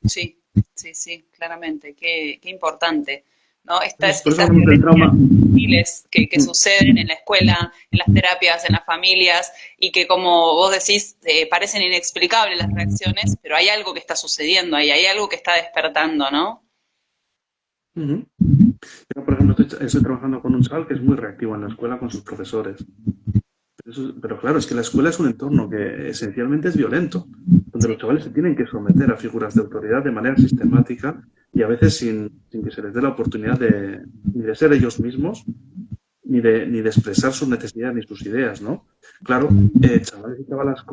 Sí, sí, sí, claramente. Qué importante, ¿no? Por eso Estas hablamos del trauma. sutiles que suceden en la escuela, en las terapias, en las familias, y que, como vos decís, parecen inexplicables las reacciones, pero hay algo que está sucediendo ahí, hay algo que está despertando, ¿no? Yo, por ejemplo, estoy trabajando con un chaval que es muy reactivo en la escuela con sus profesores. Pero claro, es que la escuela es un entorno que esencialmente es violento, donde los chavales se tienen que someter a figuras de autoridad de manera sistemática y a veces sin que se les dé la oportunidad ni de ser ellos mismos, ni de expresar sus necesidades ni sus ideas, ¿no? Claro, chavales y chavalas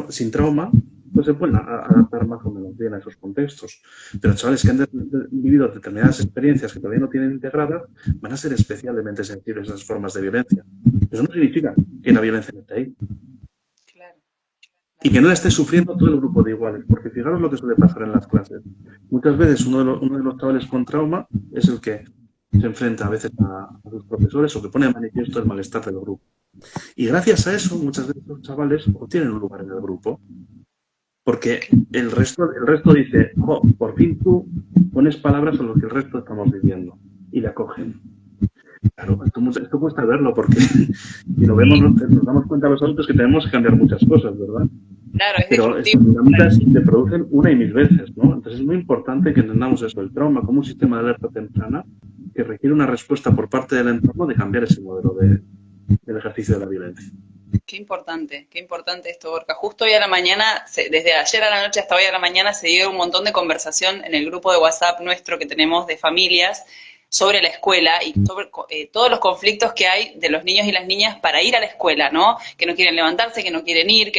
sin trauma pues se pueden adaptar más o menos bien a esos contextos. Pero chavales que han vivido determinadas experiencias que todavía no tienen integradas van a ser especialmente sensibles a esas formas de violencia. Eso no significa que la violencia no esté ahí. Claro. Y que no la esté sufriendo todo el grupo de iguales, porque fijaros lo que suele pasar en las clases. Muchas veces uno de los chavales con trauma es el que se enfrenta a veces a sus profesores o que pone de manifiesto el malestar del grupo. Y gracias a eso, muchas veces los chavales obtienen un lugar en el grupo. Porque el resto dice, oh, por fin tú pones palabras a lo que el resto estamos viviendo. Y le acogen. Claro, esto cuesta verlo porque si lo vemos nos damos cuenta los adultos que tenemos que cambiar muchas cosas, ¿verdad? Claro, es Pero disruptivo. estas dinámicas se producen una y mil veces, ¿no? Entonces es muy importante que entendamos eso, el trauma como un sistema de alerta temprana que requiere una respuesta por parte del entorno de cambiar ese modelo del ejercicio de la violencia. Qué importante esto, Borja. Justo hoy a la mañana, desde ayer a la noche hasta hoy a la mañana, se dio un montón de conversación en el grupo de WhatsApp nuestro que tenemos de familias sobre la escuela y sobre todos los conflictos que hay de los niños y las niñas para ir a la escuela, ¿no? Que no quieren levantarse, que no quieren ir,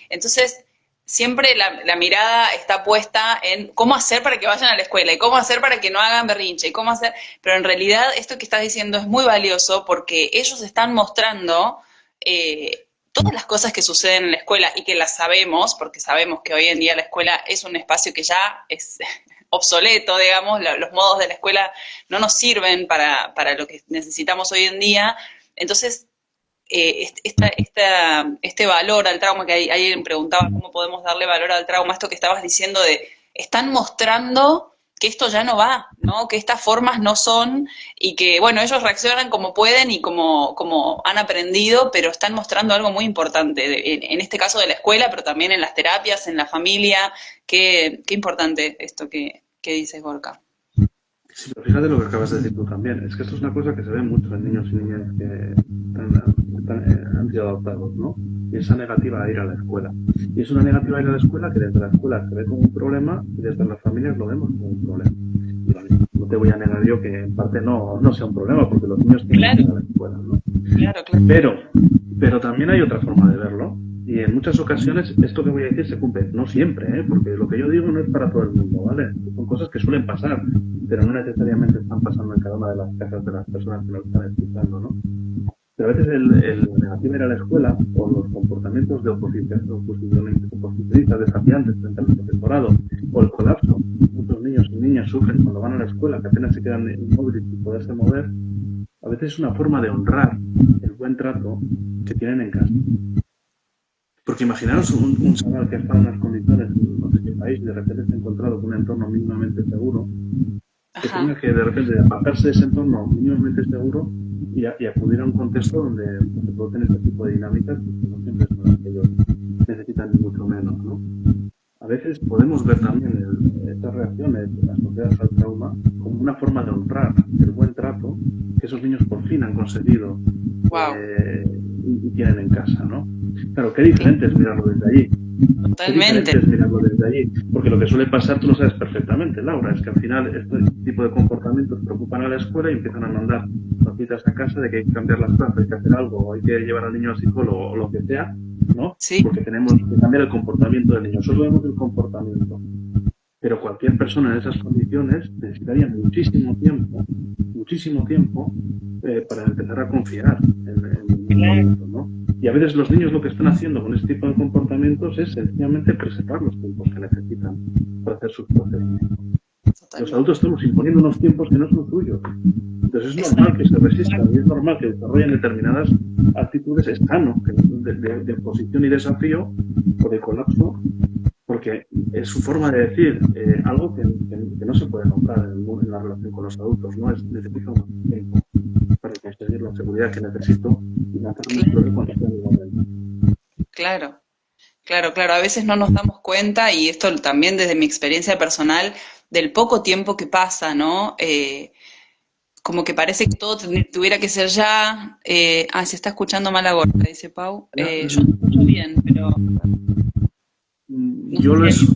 Entonces, siempre la mirada está puesta en cómo hacer para que vayan a la escuela y cómo hacer para que no hagan berrinche y cómo hacer, pero en realidad esto que estás diciendo es muy valioso porque ellos están mostrando todas las cosas que suceden en la escuela y que las sabemos, porque sabemos que hoy en día la escuela es un espacio que ya es obsoleto, digamos, los modos de la escuela no nos sirven para lo que necesitamos hoy en día. Entonces, este valor al trauma, que alguien preguntaba cómo podemos darle valor al trauma, esto que estabas diciendo de, están mostrando que esto ya no va, ¿no? Que estas formas no son, y que, bueno, ellos reaccionan como pueden y como han aprendido, pero están mostrando algo muy importante, en este caso de la escuela, pero también en las terapias, en la familia. Qué importante esto que dices, Gorka. Sí, pero fíjate lo que acabas de decir tú también. Es que esto es una cosa que se ve mucho en niños y niñas que han sido adoptados, ¿no? Y esa negativa a ir a la escuela. Y es una negativa a ir a la escuela que desde la escuela se ve como un problema y desde las familias lo vemos como un problema. Y vale, no te voy a negar yo que en parte no sea un problema porque los niños tienen que ir a la escuela, ¿no? Claro. Pero también hay otra forma de verlo. Y en muchas ocasiones esto que voy a decir se cumple. No siempre, ¿eh? Porque lo que yo digo no es para todo el mundo, ¿vale? Son cosas que suelen pasar, pero no necesariamente están pasando en cada una de las casas de las personas que nos están escuchando, ¿no? Pero a veces el negativo ir a la escuela o los comportamientos de oposicionistas desafiantes frente al profesorado o el colapso que muchos niños y niñas sufren cuando van a la escuela, que apenas se quedan inmóviles sin poderse mover, a veces es una forma de honrar el buen trato que tienen en casa. Porque imaginaros un chaval que ha estado en unas condiciones, no sé qué país, y de repente se ha encontrado con un entorno mínimamente seguro, que Ajá, tenga que de repente apartarse de ese entorno mínimamente seguro y acudir a un contexto donde puedo tener este tipo de dinámicas que no siempre son las que ellos necesitan ni mucho menos, ¿no? A veces podemos ver también estas reacciones asociadas al trauma como una forma de honrar el buen trato que esos niños por fin han conseguido wow, y tienen en casa, ¿no? Claro, qué diferente es mirarlo desde allí. Qué totalmente. diferente es mirarlo desde allí. Porque lo que suele pasar, tú lo sabes perfectamente, Laura, es que al final este tipo de comportamientos preocupan a la escuela y empiezan a mandar notitas a casa de que hay que cambiar las cosas, hay que hacer algo, o hay que llevar al niño al psicólogo o lo que sea, ¿no? Sí, Porque tenemos que cambiar el comportamiento del niño. Solo vemos el comportamiento. Pero cualquier persona en esas condiciones necesitaría muchísimo tiempo para empezar a confiar en un claro, adulto, ¿no? Y a veces los niños lo que están haciendo con este tipo de comportamientos es sencillamente preservar los tiempos que necesitan para hacer sus procesos. Los totalmente. adultos estamos imponiendo unos tiempos que no son suyos. Entonces es normal que se resistan y es normal que desarrollen determinadas actitudes, es sano, de oposición y desafío o de colapso, porque es su forma de decir algo que no se puede nombrar en la relación con los adultos, no es necesito un tiempo para conseguir la seguridad que necesito y lanzarme a explorar cuando sea mi momento. Claro, claro, claro. A veces no nos damos cuenta, y esto también desde mi experiencia personal, del poco tiempo que pasa, ¿no? Como que parece que todo tuviera que ser ya. Se está escuchando mal la gorda, dice Pau. Ya, Yo te escucho bien, pero no sé yo, si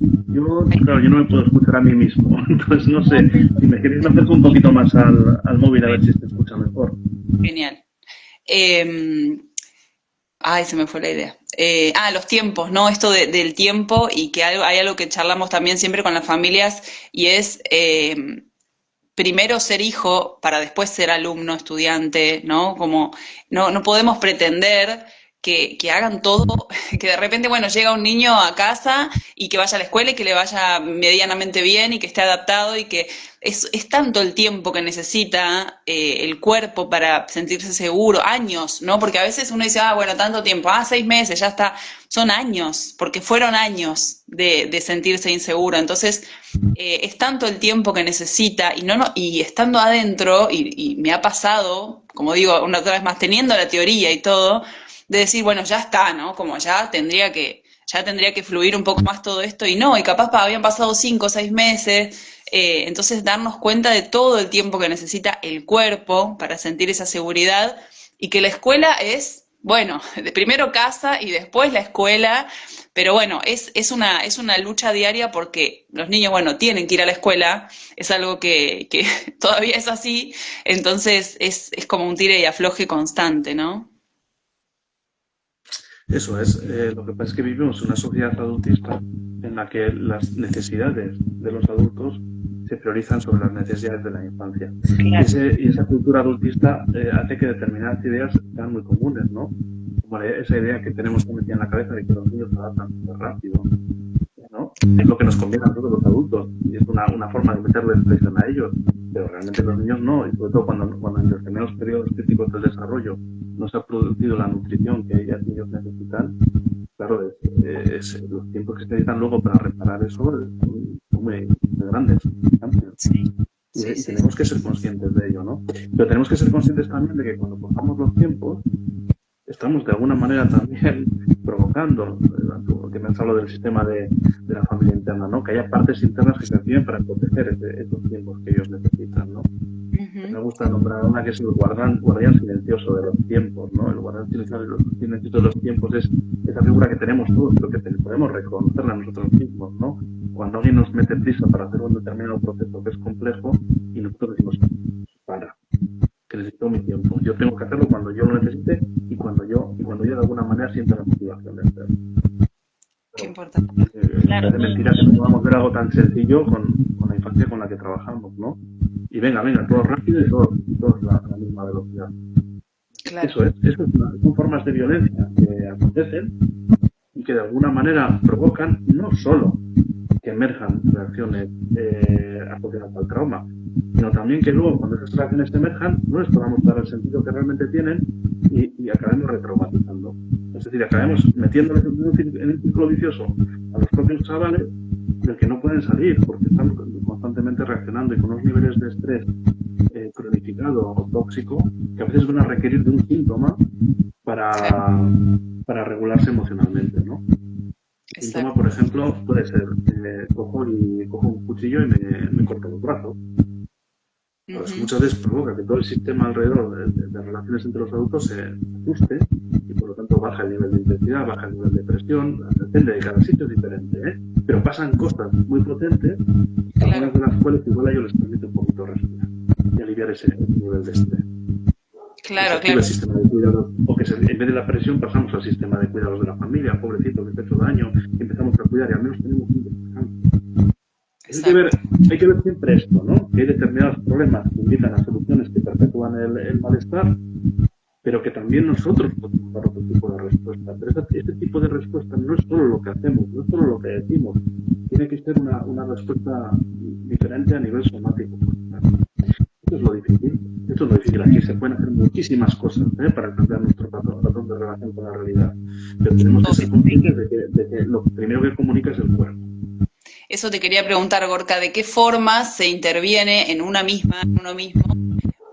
hay... claro, yo no me puedo escuchar a mí mismo, entonces no sé, Ah, si me queréis me acerco un poquito más al móvil a ver si se escucha mejor. genial. Eh, se me fue la idea. Los tiempos, ¿no? Esto del tiempo y que hay algo que charlamos también siempre con las familias y es primero ser hijo para después ser alumno, estudiante, ¿no? Como no podemos pretender que hagan todo, que de repente, bueno, llega un niño a casa y que vaya a la escuela y que le vaya medianamente bien y que esté adaptado y que es tanto el tiempo que necesita el cuerpo para sentirse seguro, años, ¿no? Porque a veces uno dice, bueno, tanto tiempo, 6 meses, ya está. Son años, porque fueron años de sentirse inseguro. Entonces, es tanto el tiempo que necesita y estando adentro, y me ha pasado, como digo, una otra vez más, teniendo la teoría y todo, de decir, bueno, ya está, ¿no? Como ya tendría que fluir un poco más todo esto, y no, y capaz habían pasado 5 o 6 meses, entonces darnos cuenta de todo el tiempo que necesita el cuerpo para sentir esa seguridad, y que la escuela es, bueno, de primero casa y después la escuela, pero bueno, es una lucha diaria porque los niños, bueno, tienen que ir a la escuela, es algo que todavía es así, entonces es como un tire y afloje constante, ¿no? Eso es, lo que pasa es que vivimos en una sociedad adultista en la que las necesidades de los adultos se priorizan sobre las necesidades de la infancia. Claro. Y esa cultura adultista hace que determinadas ideas sean muy comunes, ¿no? Como esa idea que tenemos metida en la cabeza de que los niños se adaptan súper rápido, ¿no? Es lo que nos conviene a nosotros los adultos y es una forma de meterle presión a ellos, pero realmente los niños no, y sobre todo cuando en determinados periodos críticos del desarrollo no se ha producido la nutrición que ellos necesitan, claro, los tiempos que se necesitan luego para reparar eso son muy grandes, amplios. Sí, sí, Y sí, tenemos que ser conscientes de ello, ¿no? Pero tenemos que ser conscientes también de que cuando cojamos los tiempos, estamos de alguna manera también provocando, que me has hablado del sistema de la familia interna, ¿no? Que haya partes internas que se activen para proteger esos tiempos que ellos necesitan, ¿no? Me ujú, gusta nombrar una que es el guardián silencioso de los tiempos, ¿no? El guardián silencioso de los tiempos es esa figura que tenemos todos, pero que podemos reconocerla nosotros mismos, ¿no? Cuando alguien nos mete prisa para hacer un determinado proceso que es complejo y nosotros decimos, para, que necesito mi tiempo. Yo tengo que hacerlo cuando yo lo necesite y cuando yo de alguna manera sienta la motivación de hacerlo. qué Pero importante. Claro, parece mentira que no podamos ver algo tan sencillo con la infancia con la que trabajamos, ¿no? Y venga, todo rápido y todo a la misma velocidad. claro, Son formas de violencia que acontecen y que de alguna manera provocan no solo que emerjan reacciones asociadas al trauma, sino también que luego cuando esas reacciones emerjan no les podamos dar el sentido que realmente tienen y acabemos retraumatizando. Es decir, acabemos metiéndoles en un círculo vicioso a los propios chavales del que no pueden salir porque están constantemente reaccionando y con unos niveles de estrés cronificado o tóxico que a veces van a requerir de un síntoma para regularse emocionalmente, ¿no? El síntoma, por ejemplo, puede ser cojo un cuchillo y me corto los brazos. Pues muchas veces provoca que todo el sistema alrededor de relaciones entre los adultos se ajuste y por lo tanto baja el nivel de intensidad, baja el nivel de presión, depende de cada sitio es diferente, ¿eh? Pero pasan cosas muy potentes, algunas de las cuales igual a ellos les permite un poquito respirar y aliviar ese nivel de estrés. Claro. El sistema de cuidados, o que en vez de la presión pasamos al sistema de cuidados de la familia, pobrecito que te ha hecho daño, y empezamos a cuidar y al menos tenemos un descanso. Hay que ver siempre esto, ¿no? Que hay determinados problemas que invitan a soluciones que perpetúan el malestar, pero que también nosotros podemos dar otro tipo de respuesta. Pero este tipo de respuesta no es solo lo que hacemos, no es solo lo que decimos. Tiene que ser una respuesta diferente a nivel somático. Esto es lo difícil. Aquí se pueden hacer muchísimas cosas para cambiar nuestro patrón de relación con la realidad. Pero tenemos que ser conscientes de que lo primero que comunica es el cuerpo. Eso te quería preguntar, Gorka, ¿de qué forma se interviene en uno mismo,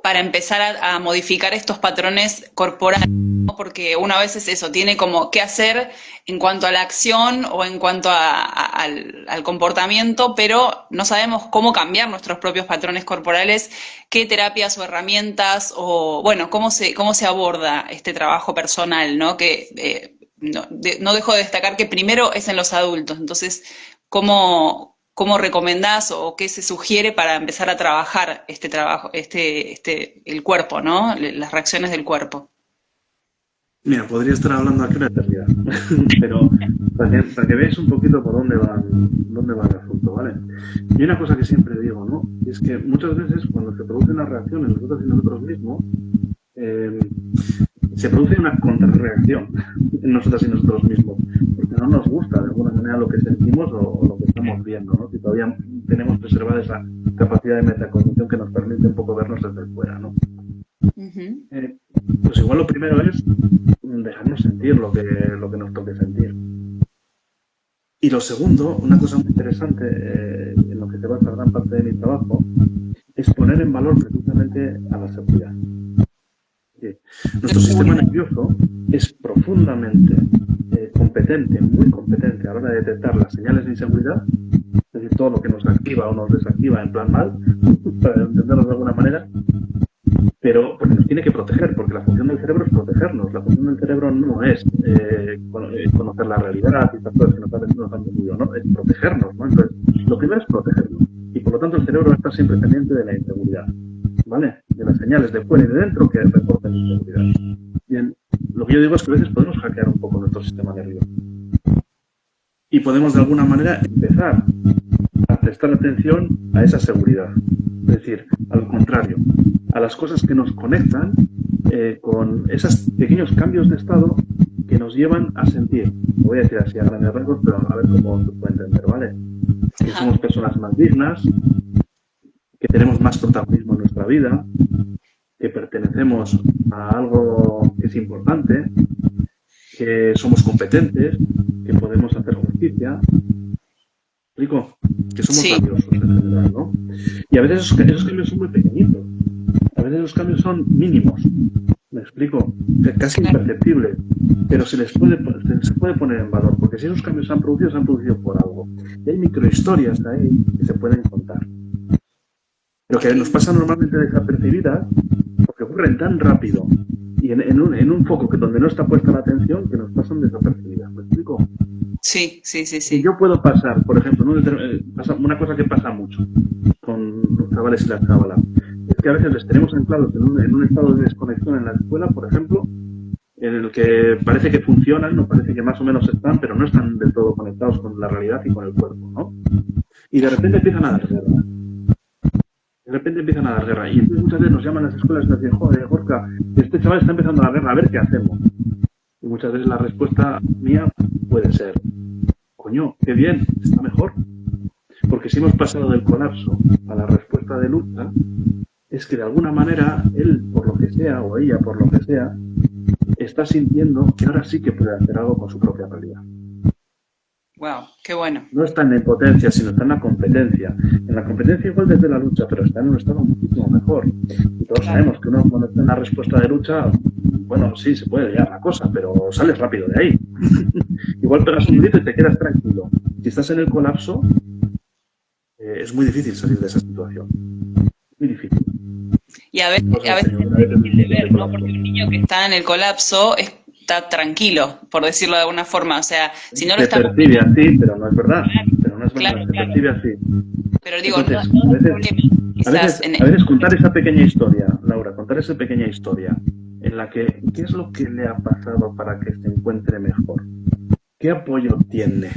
para empezar a modificar estos patrones corporales? ¿No? Porque una vez es eso, tiene como qué hacer en cuanto a la acción o en cuanto al comportamiento, pero no sabemos cómo cambiar nuestros propios patrones corporales, qué terapias o herramientas, o bueno, cómo se aborda este trabajo personal, ¿no? Que no dejo de destacar que primero es en los adultos, entonces, ¿cómo recomendás o qué se sugiere para empezar a trabajar este trabajo, el cuerpo, ¿no? Las reacciones del cuerpo. Mira, podría estar hablando aquí una eternidad, pero para que veáis un poquito por dónde va el asunto, ¿vale? Y una cosa que siempre digo, ¿no? Es que muchas veces cuando se producen las reacciones nosotros y nosotros mismos, se produce una contrarreacción en nosotras y nosotros mismos, porque no nos gusta de alguna manera lo que sentimos o lo que estamos viendo, ¿no? Si todavía tenemos preservada esa capacidad de metacognición que nos permite un poco vernos desde fuera, ¿no? Pues igual lo primero es dejarnos sentir lo que nos toque sentir. Y lo segundo, una cosa muy interesante en lo que se basa gran parte de mi trabajo, es poner en valor precisamente a la seguridad. Nuestro sistema nervioso es profundamente competente, muy competente a la hora de detectar las señales de inseguridad, es decir, todo lo que nos activa o nos desactiva en plan mal, para entenderlo de alguna manera, pero porque nos tiene que proteger, porque la función del cerebro es protegernos. La función del cerebro no es conocer la realidad y estas cosas que nos han vendido, ¿no? Es protegernos, ¿no? Entonces, lo primero es protegernos. Y por lo tanto el cerebro está siempre pendiente de la inseguridad, ¿vale? De las señales de fuera y de dentro que reportan inseguridad. Bien, lo que yo digo es que a veces podemos hackear un poco nuestro sistema nervioso. Y podemos de alguna manera empezar a prestar atención a esa seguridad. Es decir, al contrario, a las cosas que nos conectan con esos pequeños cambios de estado que nos llevan a sentir, lo voy a decir así a grandes rasgos, pero a ver cómo se puede entender, ¿vale? Que somos personas más dignas, que tenemos más protagonismo en nuestra vida, que pertenecemos a algo que es importante, que somos competentes, que podemos hacer justicia. ¿Explico? Que somos valiosos en general, ¿no? Y a veces esos cambios son muy pequeñitos. A veces los cambios son mínimos. ¿Me explico? Casi imperceptibles. Pero se puede poner en valor, porque si esos cambios se han producido por algo. Y hay microhistorias ahí que se pueden contar. Pero que nos pasan normalmente desapercibidas, porque ocurren tan rápido y en un foco donde no está puesta la atención, que nos pasan desapercibidas. ¿Me explico? Sí. Y yo puedo pasar, por ejemplo, una cosa que pasa mucho con los chavales y las chavalas, es que a veces les tenemos anclados en un estado de desconexión en la escuela, por ejemplo, en el que parece que funcionan, o parece que más o menos están, pero no están del todo conectados con la realidad y con el cuerpo, ¿no? Y de repente empiezan a dar guerra. Y entonces muchas veces nos llaman a las escuelas y nos dicen, joder, Gorka, este chaval está empezando la guerra, a ver qué hacemos. Y muchas veces la respuesta mía puede ser, coño, qué bien, está mejor. Porque si hemos pasado del colapso a la respuesta de lucha, es que de alguna manera él, por lo que sea, o ella, por lo que sea, está sintiendo que ahora sí que puede hacer algo con su propia realidad. Wow, qué bueno. No está en la impotencia, sino está en la competencia. En la competencia igual desde la lucha, pero está en un estado muchísimo mejor. Y todos Claro. sabemos que uno cuando está en la respuesta de lucha, bueno, sí, se puede liar la cosa, pero sales rápido de ahí. Igual pegas un grito y te quedas tranquilo. Si estás en el colapso, es muy difícil salir de esa situación. Muy difícil. Y Todos a hemos veces tenido es una vez en difícil de momentos de ver, ¿no? Porque colapso. un niño que está en el colapso está tranquilo, por decirlo de alguna forma. O sea, si no lo Se estamos percibe viendo, así, pero no es verdad. claro, Pero no es verdad, claro, se claro. percibe así. Pero digo, no, Entonces, no da problema, a quizás. veces, a veces contar esa pequeña historia, Laura, contar esa pequeña historia en la que, ¿qué es lo que le ha pasado para que se encuentre mejor? ¿Qué apoyo tiene?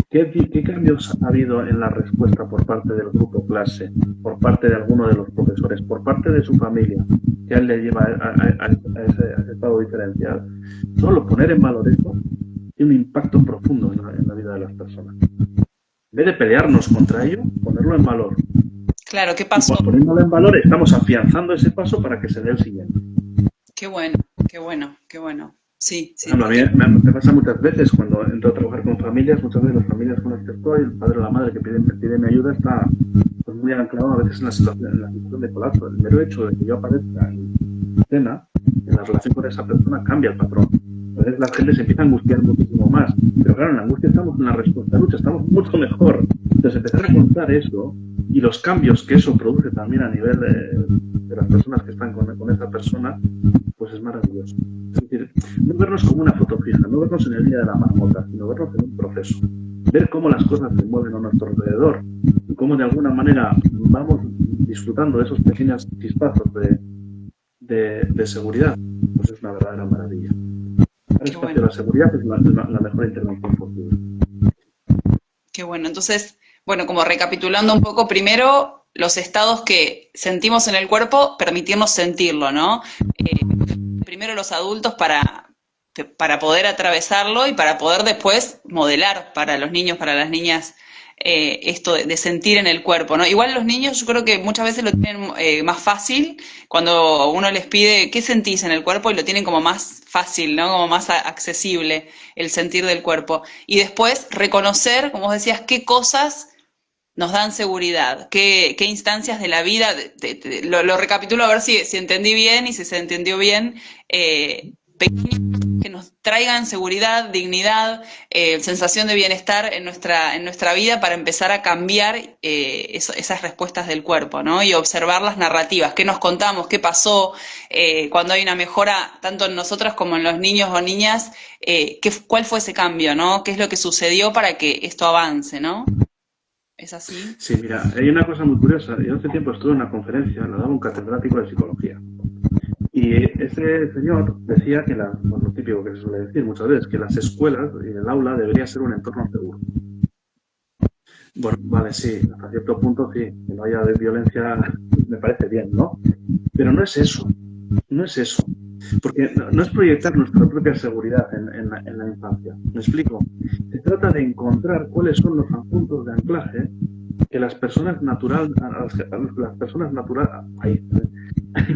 ¿Qué cambios ha habido en la respuesta por parte del grupo clase, por parte de alguno de los profesores, por parte de su familia, que a él le lleva a ese estado diferencial? Solo poner en valor eso tiene un impacto profundo en la vida de las personas. En vez de pelearnos contra ello, ponerlo en valor. Claro, ¿qué Y pasó? poniéndolo en valor, estamos afianzando ese paso para que se dé el siguiente. Qué bueno, qué bueno, qué bueno. Sí, Por sí, ejemplo, a mí me pasa muchas veces cuando entro a trabajar con familias, muchas veces las familias con las que estoy, el padre o la madre que pide mi ayuda está pues, muy anclado a veces en la situación de colapso. El mero hecho de que yo aparezca en escena, en la relación con esa persona, cambia el patrón. A veces la gente se empieza a angustiar muchísimo más. Pero claro, en la angustia estamos en la respuesta de lucha, estamos mucho mejor. Entonces empezar a contar eso y los cambios que eso produce también a nivel de las personas que están con esa persona, pues es maravilloso. Es decir, no vernos como una foto fija, no vernos en el día de la marmota, sino vernos en un proceso. Ver cómo las cosas se mueven a nuestro alrededor y cómo de alguna manera vamos disfrutando de esos pequeños chispazos de seguridad, pues es una verdadera maravilla. Dar qué espacio a bueno, la seguridad es la mejor intervención posible. qué bueno. Entonces, bueno, como recapitulando un poco, primero, los estados que sentimos en el cuerpo, permitirnos sentirlo, ¿no? Primero los adultos para poder atravesarlo y para poder después modelar para los niños, para las niñas, esto de sentir en el cuerpo, ¿no? Igual los niños yo creo que muchas veces lo tienen más fácil cuando uno les pide qué sentís en el cuerpo y lo tienen como más fácil, ¿no? Como más accesible el sentir del cuerpo. Y después reconocer, como vos decías, qué cosas nos dan seguridad, qué instancias de la vida, lo recapitulo a ver si entendí bien y si se entendió bien, pequeños que nos traigan seguridad, dignidad, sensación de bienestar en nuestra vida para empezar a cambiar esas respuestas del cuerpo, ¿no? Y observar las narrativas, qué nos contamos, qué pasó, cuando hay una mejora tanto en nosotras como en los niños o niñas, cuál fue ese cambio, ¿no? ¿Qué es lo que sucedió para que esto avance, ¿no? ¿Es así? Sí, mira, hay una cosa muy curiosa. Yo hace tiempo estuve en una conferencia, la daba un catedrático de psicología. Y ese señor decía que, bueno, lo típico que se suele decir muchas veces, que las escuelas y el aula debería ser un entorno seguro. Bueno, vale, sí, hasta cierto punto sí, que no haya violencia me parece bien, ¿no? Pero no es eso, no es eso. Porque no es proyectar nuestra propia seguridad en la infancia. ¿Me explico? Se trata de encontrar cuáles son los puntos de anclaje que las personas las personas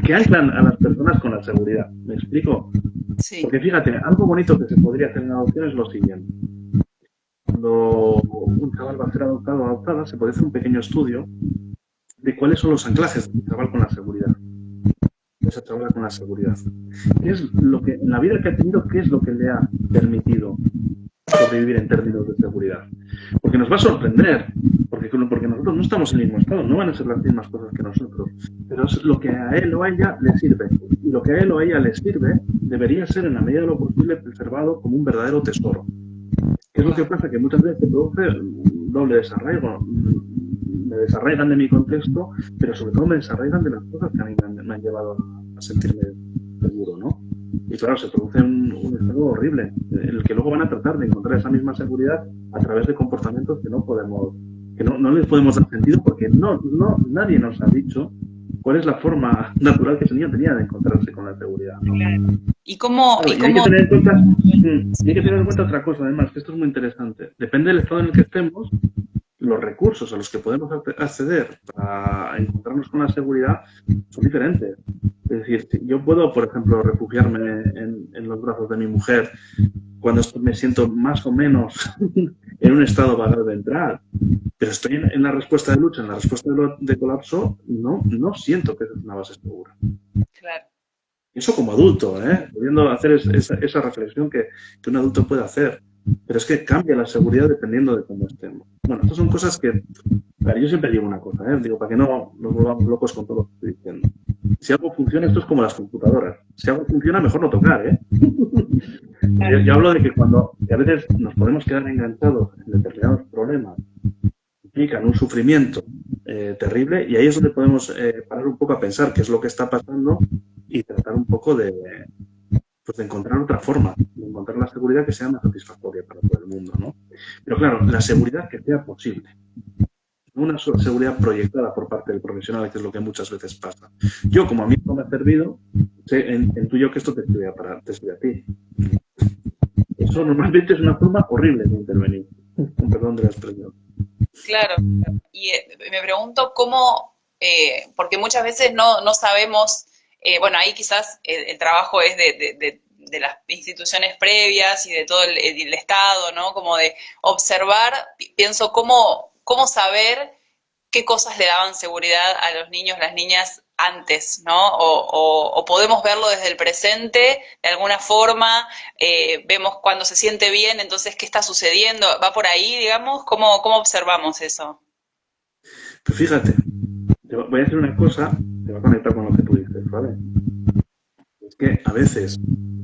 que anclan a las personas con la seguridad. ¿Me explico? Sí, Porque fíjate, algo bonito que se podría hacer en adopción es lo siguiente. Cuando un chaval va a ser adoptado o adoptada, se puede hacer un pequeño estudio de cuáles son los anclajes de un chaval con la seguridad. De esa chavala con la seguridad. ¿Qué es lo que, en la vida que ha tenido, qué es lo que le ha permitido sobrevivir en términos de seguridad? Porque nos va a sorprender, porque nosotros no estamos en el mismo estado, no van a ser las mismas cosas que nosotros, pero es lo que a él o a ella le sirve. Y lo que a él o a ella le sirve debería ser, en la medida de lo posible, preservado como un verdadero tesoro. ¿Qué es lo que pasa? Que muchas veces se produce un doble desarraigo. Me desarraigan de mi contexto, pero sobre todo me desarraigan de las cosas que a mí me han llevado a sentirme seguro, ¿no? Y claro, se produce un estado horrible, en el que luego van a tratar de encontrar esa misma seguridad a través de comportamientos que no les podemos dar sentido, porque nadie nos ha dicho cuál es la forma natural que ese niño tenía de encontrarse con la seguridad, ¿no? claro. Claro, Y hay que tener en cuenta, otra cosa, además, que esto es muy interesante. Depende del estado en el que estemos, los recursos a los que podemos acceder para encontrarnos con la seguridad son diferentes. Es decir, yo puedo, por ejemplo, refugiarme en los brazos de mi mujer cuando me siento más o menos en un estado vagal ventral, pero estoy en la respuesta de lucha, en la respuesta de colapso, no siento que esa es una base segura. Claro. Eso como adulto, pudiendo hacer esa reflexión que un adulto puede hacer. Pero es que cambia la seguridad dependiendo de cómo estemos. Bueno, estas son cosas que... Claro, yo siempre digo una cosa, digo, para que no nos volvamos locos con todo lo que estoy diciendo. Si algo funciona, esto es como las computadoras. Si algo funciona, mejor no tocar, yo hablo de que a veces nos podemos quedar enganchados en determinados problemas que implican un sufrimiento terrible, y ahí es donde podemos parar un poco a pensar qué es lo que está pasando y tratar un poco de encontrar otra forma, de encontrar la seguridad que sea más satisfactoria para todo el mundo, ¿no? Pero claro, la seguridad que sea posible. No una seguridad proyectada por parte del profesional, que es lo que muchas veces pasa. Yo, como a mí no me ha servido, intuyo que esto te sirve a ti. Eso normalmente es una forma horrible de intervenir, con perdón de la expresión. Claro, y me pregunto cómo, porque muchas veces no sabemos, bueno, ahí quizás el trabajo es de las instituciones previas y de todo el Estado, ¿no? Como de observar, pienso cómo saber qué cosas le daban seguridad a los niños, las niñas antes, ¿no? O podemos verlo desde el presente, de alguna forma, vemos cuando se siente bien, entonces, ¿qué está sucediendo? ¿Va por ahí, digamos? ¿Cómo observamos eso? Pues fíjate, voy a hacer una cosa que va a conectar con lo que tú dices, ¿vale? Es que a veces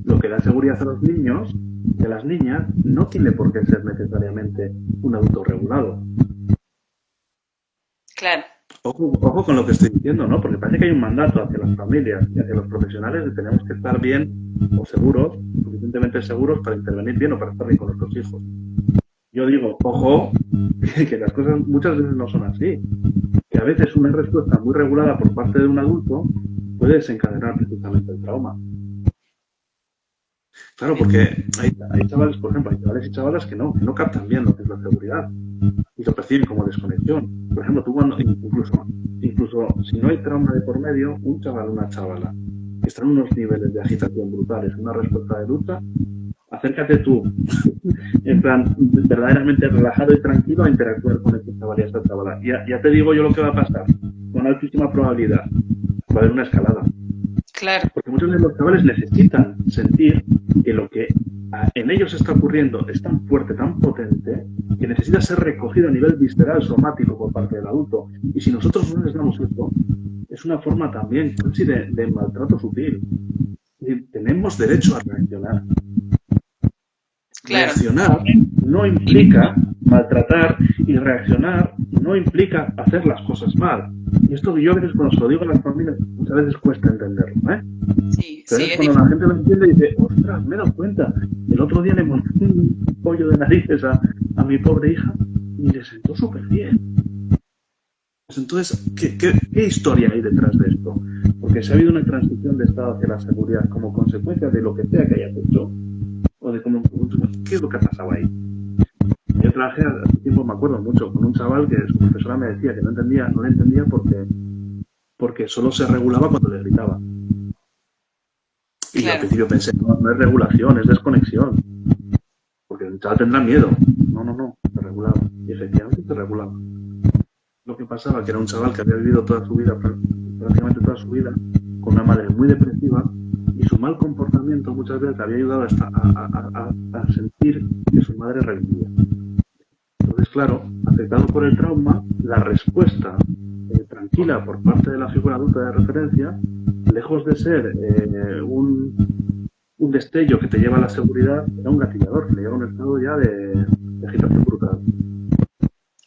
lo que da seguridad a los niños y a las niñas no tiene por qué ser necesariamente un adulto regulado. Claro. Ojo con lo que estoy diciendo, ¿no? Porque parece que hay un mandato hacia las familias y hacia los profesionales de que tenemos que estar bien o seguros, suficientemente seguros para intervenir bien o para estar bien con nuestros hijos. Yo digo, ojo, que las cosas muchas veces no son así. Que a veces una respuesta muy regulada por parte de un adulto puede desencadenar precisamente el trauma. Claro, porque hay chavales, por ejemplo, hay chavales y chavalas que no captan bien lo que es la seguridad y lo perciben como desconexión. Por ejemplo, tú cuando, incluso si no hay trauma de por medio, un chaval o una chavala que están en unos niveles de agitación brutales, una respuesta de lucha, acércate tú, en plan, verdaderamente relajado y tranquilo a interactuar con este chaval y esta chavala. Ya te digo yo lo que va a pasar, con altísima probabilidad. Va a haber una escalada. Claro. Porque muchos de los chavales necesitan sentir que lo que en ellos está ocurriendo es tan fuerte, tan potente, que necesita ser recogido a nivel visceral, somático por parte del adulto. Y si nosotros no les damos esto, es una forma también casi de maltrato sutil. Y tenemos derecho a reaccionar. Claro. Reaccionar no implica maltratar, y reaccionar no implica hacer las cosas mal. Y esto yo a veces cuando se lo digo a las familias, muchas veces cuesta entenderlo, Sí, pero sí, es cuando la gente lo entiende y dice, ostras, me he dado cuenta. El otro día le monté un pollo de narices a mi pobre hija y le sentó súper bien. Pues entonces, ¿qué historia hay detrás de esto? Porque si ha habido una transición de estado hacia la seguridad como consecuencia de lo que sea que hayas hecho, o de cómo, ¿qué es lo que ha pasado ahí? Yo trabajé hace tiempo, me acuerdo mucho, con un chaval que su profesora me decía que no le entendía porque solo se regulaba cuando le gritaba. Y claro, yo al principio pensé, no es regulación, es desconexión. Porque el chaval tendrá miedo. No, se regulaba. Y efectivamente se regulaba. Lo que pasaba que era un chaval que había vivido toda su vida, prácticamente toda su vida, con una madre muy depresiva, y su mal comportamiento muchas veces había ayudado hasta a sentir que su madre revivía. Entonces, claro, afectado por el trauma, la respuesta tranquila por parte de la figura adulta de referencia, lejos de ser un destello que te lleva a la seguridad, era un gatillador, que le lleva a un estado ya de agitación brutal.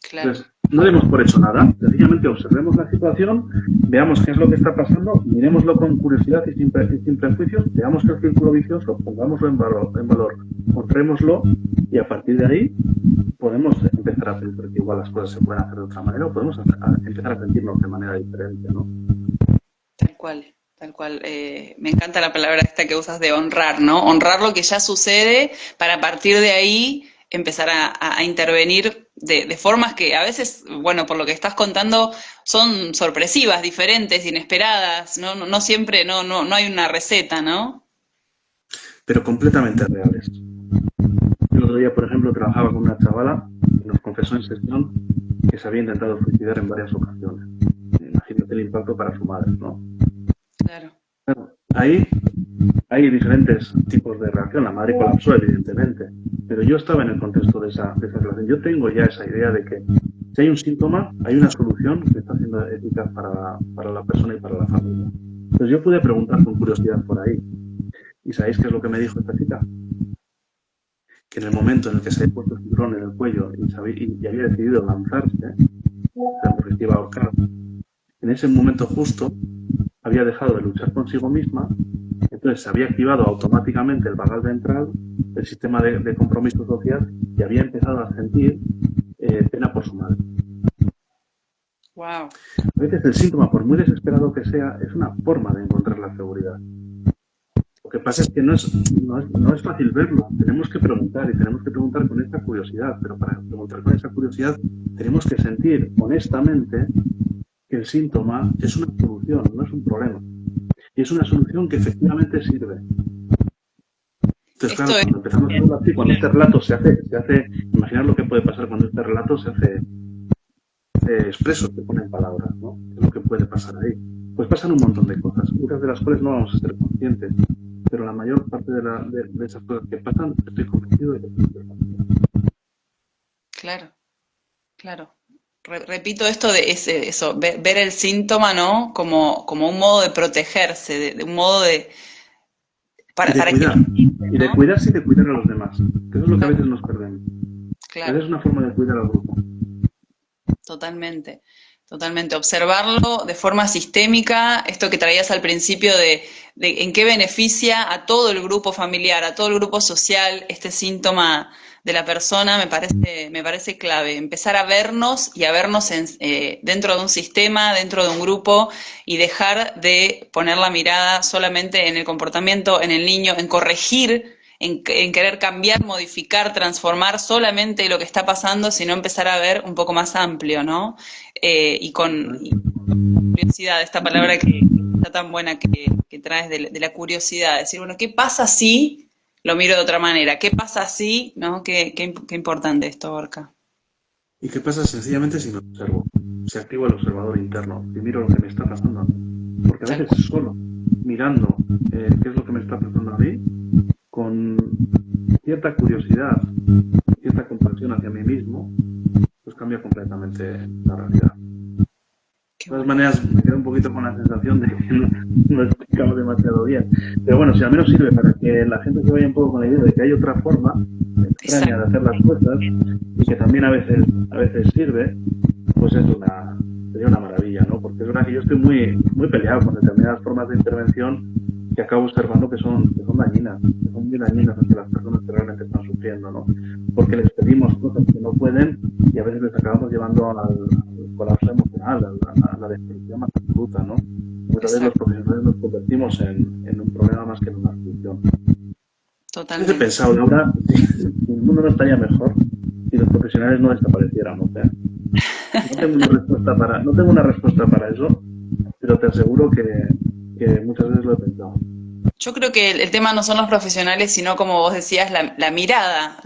Claro. Entonces, no demos por hecho nada, sencillamente observemos la situación, veamos qué es lo que está pasando, miremoslo con curiosidad y sin prejuicios, veamos el círculo vicioso, pongámoslo en valor, honrémoslo, y a partir de ahí podemos empezar a pensar que igual las cosas se pueden hacer de otra manera, o podemos empezar a sentirnos de manera diferente, ¿no? Tal cual. Tal cual, me encanta la palabra esta que usas de honrar, ¿no? Honrar lo que ya sucede para a partir de ahí empezar a intervenir de formas que a veces, bueno, por lo que estás contando, son sorpresivas, diferentes, inesperadas, no siempre, no hay una receta, ¿no? Pero completamente reales. El otro día, por ejemplo, trabajaba con una chavala nos confesó en sesión que se había intentado suicidar en varias ocasiones. Imagínate el impacto para su madre, ¿no? Claro. Claro, ahí hay diferentes tipos de reacción. La madre colapsó, evidentemente, pero yo estaba en el contexto de esa relación. Yo tengo ya esa idea de que si hay un síntoma, hay una solución que está siendo eficaz para la persona y para la familia. Entonces yo pude preguntar con curiosidad por ahí. ¿Y sabéis qué es lo que me dijo esta chica? Que en el momento en el que se había puesto el cinturón en el cuello y había decidido lanzarse, porque se iba a ahorcar, en ese momento justo había dejado de luchar consigo misma, entonces se había activado automáticamente el vagal ventral, el sistema de compromiso social, y había empezado a sentir pena por su madre. Wow. A veces el síntoma, por muy desesperado que sea, es una forma de encontrar la seguridad. Lo que pasa es que no es fácil verlo. Tenemos que preguntar y tenemos que preguntar con esta curiosidad, pero para preguntar con esa curiosidad tenemos que sentir honestamente que el síntoma es una solución, no es un problema. Y es una solución que efectivamente sirve. Entonces, claro, cuando empezamos a verlo así, cuando este relato se hace, imaginar lo que puede pasar cuando este relato se hace expreso, se pone en palabras, ¿no? ¿Qué es lo que puede pasar ahí? Pues pasan un montón de cosas, muchas de las cuales no vamos a ser conscientes, pero la mayor parte de esas cosas que pasan, estoy convencido de que son ciertas. Claro, claro. Repito esto de eso, ver el síntoma, ¿no? Como un modo de protegerse, de un modo de... Y de cuidar, ¿no? y de cuidarse y de cuidar a los demás, que eso es lo que a veces nos perdemos. Claro. Es una forma de cuidar al grupo. Totalmente, totalmente. Observarlo de forma sistémica, esto que traías al principio de en qué beneficia a todo el grupo familiar, a todo el grupo social, este síntoma de la persona, me parece clave. Empezar a vernos y a vernos dentro de un sistema, dentro de un grupo, y dejar de poner la mirada solamente en el comportamiento, en el niño, en corregir, en querer cambiar, modificar, transformar solamente lo que está pasando, sino empezar a ver un poco más amplio, ¿no? Y con curiosidad, esta palabra que está tan buena que traes de la curiosidad, decir, bueno, ¿qué pasa si lo miro de otra manera? ¿Qué pasa si, no? Qué importante esto, Gorka. ¿Y qué pasa sencillamente si me observo? Si activo el observador interno, si miro lo que me está pasando a mí. Porque a veces solo mirando qué es lo que me está pasando a mí, con cierta curiosidad, cierta comprensión hacia mí mismo, pues cambia completamente la realidad. De todas maneras, me quedo un poquito con la sensación de que no he explicado demasiado bien. Pero bueno, si al menos sirve para que la gente se vaya un poco con la idea de que hay otra forma extraña de hacer las cosas y que también a veces sirve, pues sería una maravilla, ¿no? Porque es verdad que yo estoy muy peleado con determinadas formas de intervención que acabo observando que son dañinas, que son muy dañinas hacia las personas que realmente están sufriendo, ¿no? Porque les pedimos cosas que no pueden y a veces les acabamos llevando al colapso emocional, a la destrucción más absoluta, ¿no? Muchas veces los profesionales nos convertimos en un problema más que en una solución. Totalmente. He pensado, Laura, el mundo no estaría mejor si los profesionales no desapareciéramos, ¿eh? No tengo una respuesta para eso, pero te aseguro que muchas veces lo he pensado. Yo creo que el tema no son los profesionales, sino como vos decías, la mirada,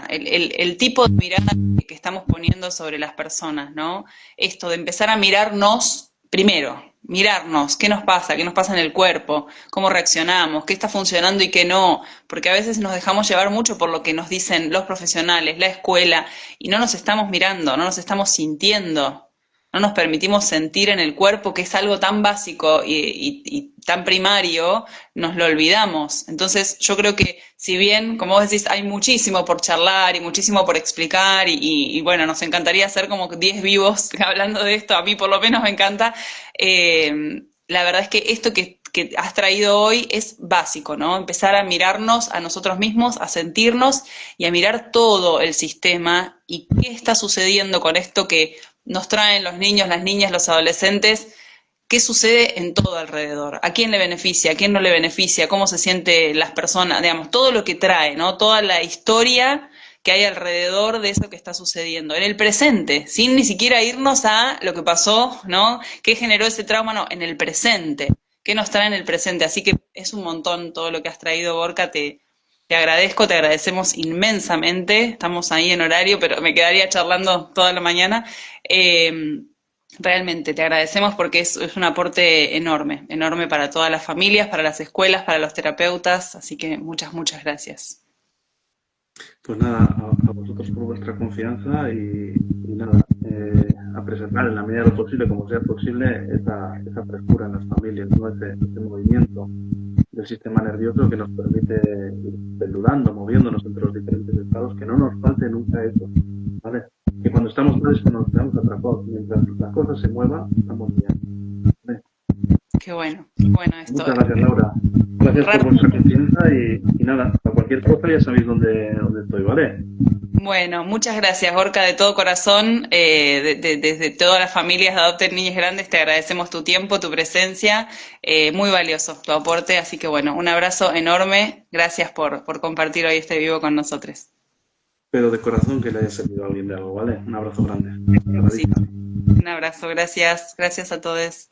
el tipo de mirada que estamos poniendo sobre las personas, ¿no? Esto de empezar a mirarnos primero, mirarnos, qué nos pasa en el cuerpo, cómo reaccionamos, qué está funcionando y qué no, porque a veces nos dejamos llevar mucho por lo que nos dicen los profesionales, la escuela, y no nos estamos mirando, no nos estamos sintiendo. No nos permitimos sentir en el cuerpo, que es algo tan básico y tan primario, nos lo olvidamos. Entonces yo creo que si bien, como vos decís, hay muchísimo por charlar y muchísimo por explicar y bueno, nos encantaría hacer como 10 vivos hablando de esto, a mí por lo menos me encanta, la verdad es que esto que has traído hoy es básico, ¿no? Empezar a mirarnos a nosotros mismos, a sentirnos y a mirar todo el sistema y qué está sucediendo con esto que nos traen los niños, las niñas, los adolescentes, qué sucede en todo alrededor, a quién le beneficia, a quién no le beneficia, cómo se sienten las personas, digamos, todo lo que trae, ¿no? Toda la historia que hay alrededor de eso que está sucediendo, en el presente, sin ni siquiera irnos a lo que pasó, ¿no? ¿Qué generó ese trauma? No, en el presente, ¿qué nos trae en el presente? Así que es un montón todo lo que has traído, Gorka, te Te agradezco, te agradecemos inmensamente. Estamos ahí en horario, pero me quedaría charlando toda la mañana. Eh, Realmente te agradecemos porque es un aporte enorme, enorme para todas las familias, para las escuelas, para los terapeutas. Así que muchas, muchas gracias. Pues nada, a vosotros por vuestra confianza y nada, a preservar en la medida de lo posible, como sea posible, esa frescura en las familias, ¿no? Ese movimiento del sistema nervioso que nos permite ir pendulando, moviéndonos entre los diferentes estados, que no nos falte nunca eso, ¿vale? Que cuando estamos mal es que nos quedamos atrapados, mientras las cosas se muevan, estamos bien, ¿vale? Qué bueno esto. Muchas gracias, Laura. Gracias por vuestra confianza y nada, para cualquier cosa ya sabéis dónde estoy, ¿vale? Bueno, muchas gracias, Gorka, de todo corazón. Desde todas las familias de Adopten Niños Grandes te agradecemos tu tiempo, tu presencia, muy valioso tu aporte. Así que bueno, un abrazo enorme. Gracias por compartir hoy este vivo con nosotros. Pero de corazón que le haya servido a alguien de algo, ¿vale? Un abrazo grande. Sí, un abrazo, gracias. Gracias a todos.